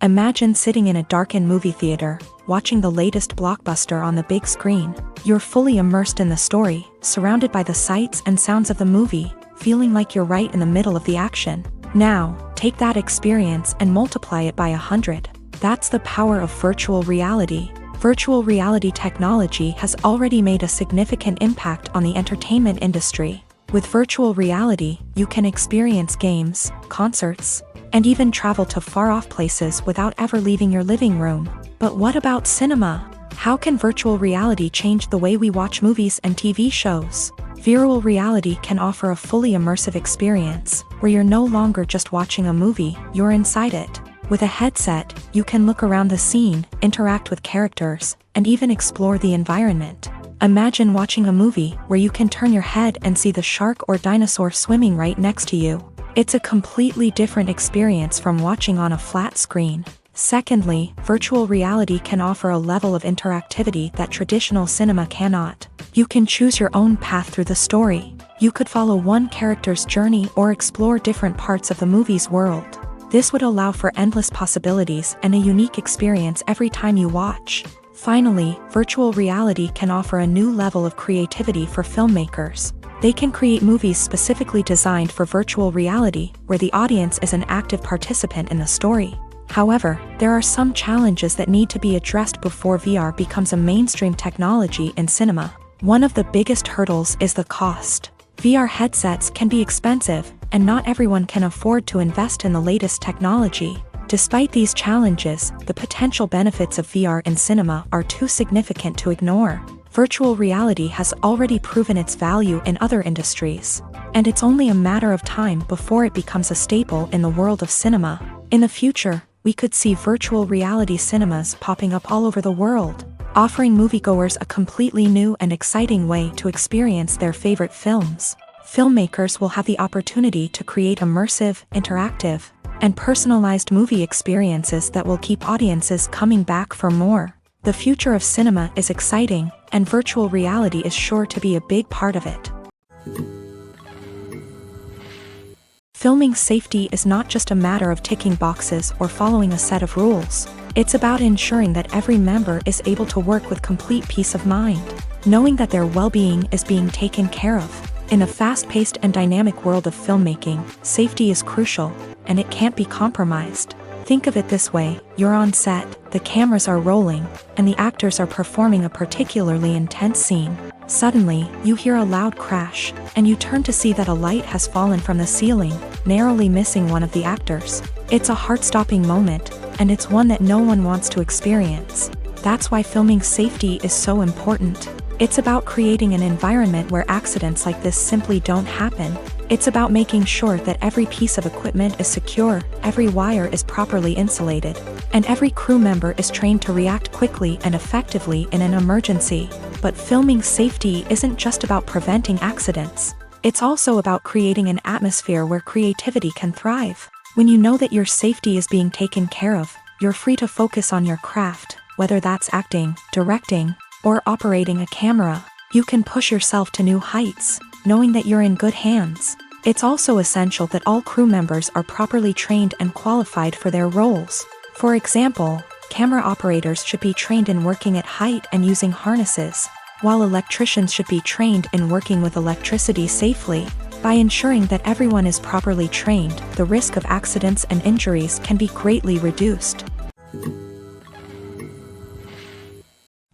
Imagine sitting in a darkened movie theater, watching the latest blockbuster on the big screen. You're fully immersed in the story, surrounded by the sights and sounds of the movie, feeling like you're right in the middle of the action. Now, take that experience and multiply it by 100. That's the power of virtual reality. Virtual reality technology has already made a significant impact on the entertainment industry. With virtual reality, you can experience games, concerts, and even travel to far-off places without ever leaving your living room. But what about cinema? How can virtual reality change the way we watch movies and TV shows? Virtual reality can offer a fully immersive experience, where you're no longer just watching a movie, you're inside it. With a headset, you can look around the scene, interact with characters, and even explore the environment. Imagine watching a movie where you can turn your head and see the shark or dinosaur swimming right next to you. It's a completely different experience from watching on a flat screen. Secondly, virtual reality can offer a level of interactivity that traditional cinema cannot. You can choose your own path through the story. You could follow one character's journey or explore different parts of the movie's world. This would allow for endless possibilities and a unique experience every time you watch. Finally, virtual reality can offer a new level of creativity for filmmakers. They can create movies specifically designed for virtual reality, where the audience is an active participant in the story. However, there are some challenges that need to be addressed before VR becomes a mainstream technology in cinema. One of the biggest hurdles is the cost. VR headsets can be expensive, and not everyone can afford to invest in the latest technology. Despite these challenges, the potential benefits of VR in cinema are too significant to ignore. Virtual reality has already proven its value in other industries, and it's only a matter of time before it becomes a staple in the world of cinema. In the future, we could see virtual reality cinemas popping up all over the world, offering moviegoers a completely new and exciting way to experience their favorite films. Filmmakers will have the opportunity to create immersive, interactive, and personalized movie experiences that will keep audiences coming back for more. The future of cinema is exciting, and virtual reality is sure to be a big part of it. Filming safety is not just a matter of ticking boxes or following a set of rules. It's about ensuring that every member is able to work with complete peace of mind, knowing that their well-being is being taken care of. In a fast-paced and dynamic world of filmmaking, safety is crucial, and it can't be compromised. Think of it this way: you're on set, the cameras are rolling, and the actors are performing a particularly intense scene. Suddenly, you hear a loud crash, and you turn to see that a light has fallen from the ceiling, narrowly missing one of the actors. It's a heart-stopping moment, and it's one that no one wants to experience. That's why filming safety is so important. It's about creating an environment where accidents like this simply don't happen. It's about making sure that every piece of equipment is secure, every wire is properly insulated, and every crew member is trained to react quickly and effectively in an emergency. But filming safety isn't just about preventing accidents. It's also about creating an atmosphere where creativity can thrive. When you know that your safety is being taken care of, you're free to focus on your craft, whether that's acting, directing, or operating a camera. You can push yourself to new heights, knowing that you're in good hands. It's also essential that all crew members are properly trained and qualified for their roles. For example, camera operators should be trained in working at height and using harnesses, while electricians should be trained in working with electricity safely. By ensuring that everyone is properly trained, the risk of accidents and injuries can be greatly reduced.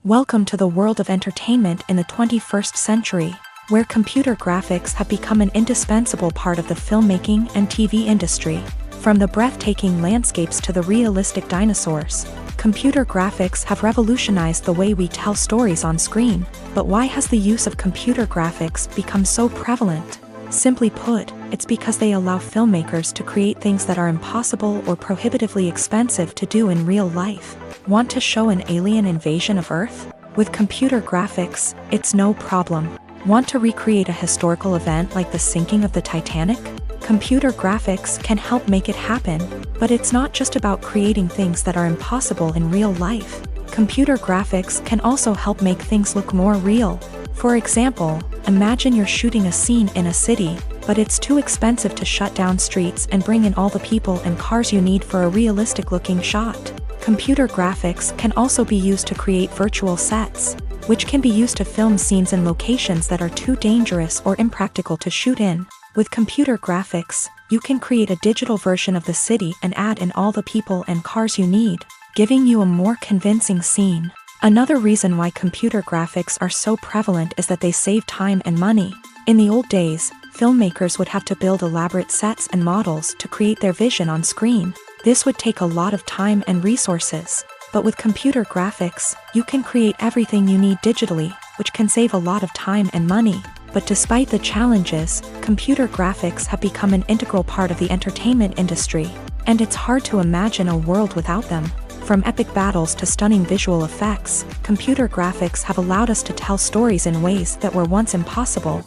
Welcome to the world of entertainment in the 21st century, where computer graphics have become an indispensable part of the filmmaking and TV industry. From the breathtaking landscapes to the realistic dinosaurs, computer graphics have revolutionized the way we tell stories on screen. But why has the use of computer graphics become so prevalent? Simply put, it's because they allow filmmakers to create things that are impossible or prohibitively expensive to do in real life. Want to show an alien invasion of Earth? With computer graphics, it's no problem. Want to recreate a historical event like the sinking of the Titanic? Computer graphics can help make it happen, but it's not just about creating things that are impossible in real life. Computer graphics can also help make things look more real. For example, imagine you're shooting a scene in a city, but it's too expensive to shut down streets and bring in all the people and cars you need for a realistic-looking shot. Computer graphics can also be used to create virtual sets, which can be used to film scenes in locations that are too dangerous or impractical to shoot in. With computer graphics, you can create a digital version of the city and add in all the people and cars you need, giving you a more convincing scene. Another reason why computer graphics are so prevalent is that they save time and money. In the old days, filmmakers would have to build elaborate sets and models to create their vision on screen. This would take a lot of time and resources. But with computer graphics, you can create everything you need digitally, which can save a lot of time and money. But despite the challenges, computer graphics have become an integral part of the entertainment industry, and it's hard to imagine a world without them. From epic battles to stunning visual effects, computer graphics have allowed us to tell stories in ways that were once impossible.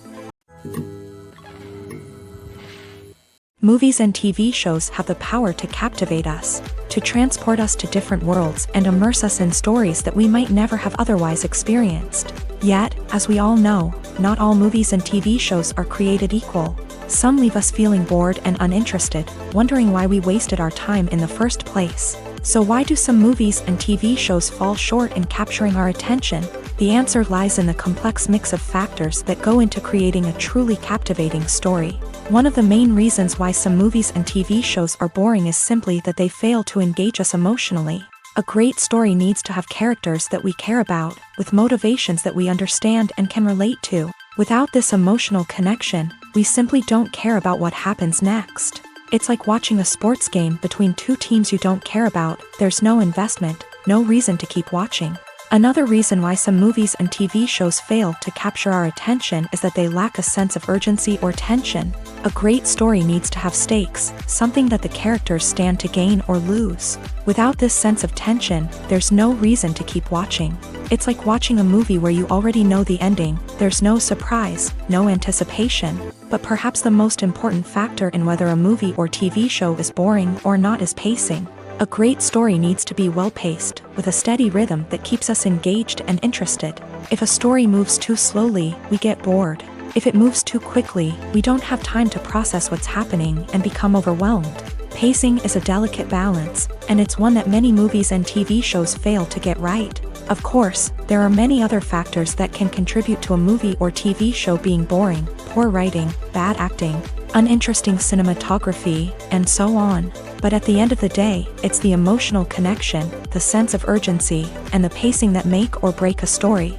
Movies and TV shows have the power to captivate us, to transport us to different worlds and immerse us in stories that we might never have otherwise experienced. Yet, as we all know, not all movies and TV shows are created equal. Some leave us feeling bored and uninterested, wondering why we wasted our time in the first place. So why do some movies and TV shows fall short in capturing our attention? The answer lies in the complex mix of factors that go into creating a truly captivating story. One of the main reasons why some movies and TV shows are boring is simply that they fail to engage us emotionally. A great story needs to have characters that we care about, with motivations that we understand and can relate to. Without this emotional connection, we simply don't care about what happens next. It's like watching a sports game between two teams you don't care about. There's no investment, no reason to keep watching. Another reason why some movies and TV shows fail to capture our attention is that they lack a sense of urgency or tension. A great story needs to have stakes, something that the characters stand to gain or lose. Without this sense of tension, there's no reason to keep watching. It's like watching a movie where you already know the ending. There's no surprise, no anticipation. But perhaps the most important factor in whether a movie or TV show is boring or not is pacing. A great story needs to be well-paced, with a steady rhythm that keeps us engaged and interested. If a story moves too slowly, we get bored. If it moves too quickly, we don't have time to process what's happening and become overwhelmed. Pacing is a delicate balance, and it's one that many movies and TV shows fail to get right. Of course, there are many other factors that can contribute to a movie or TV show being boring: poor writing, bad acting, uninteresting cinematography, and so on. But at the end of the day, it's the emotional connection, the sense of urgency, and the pacing that make or break a story.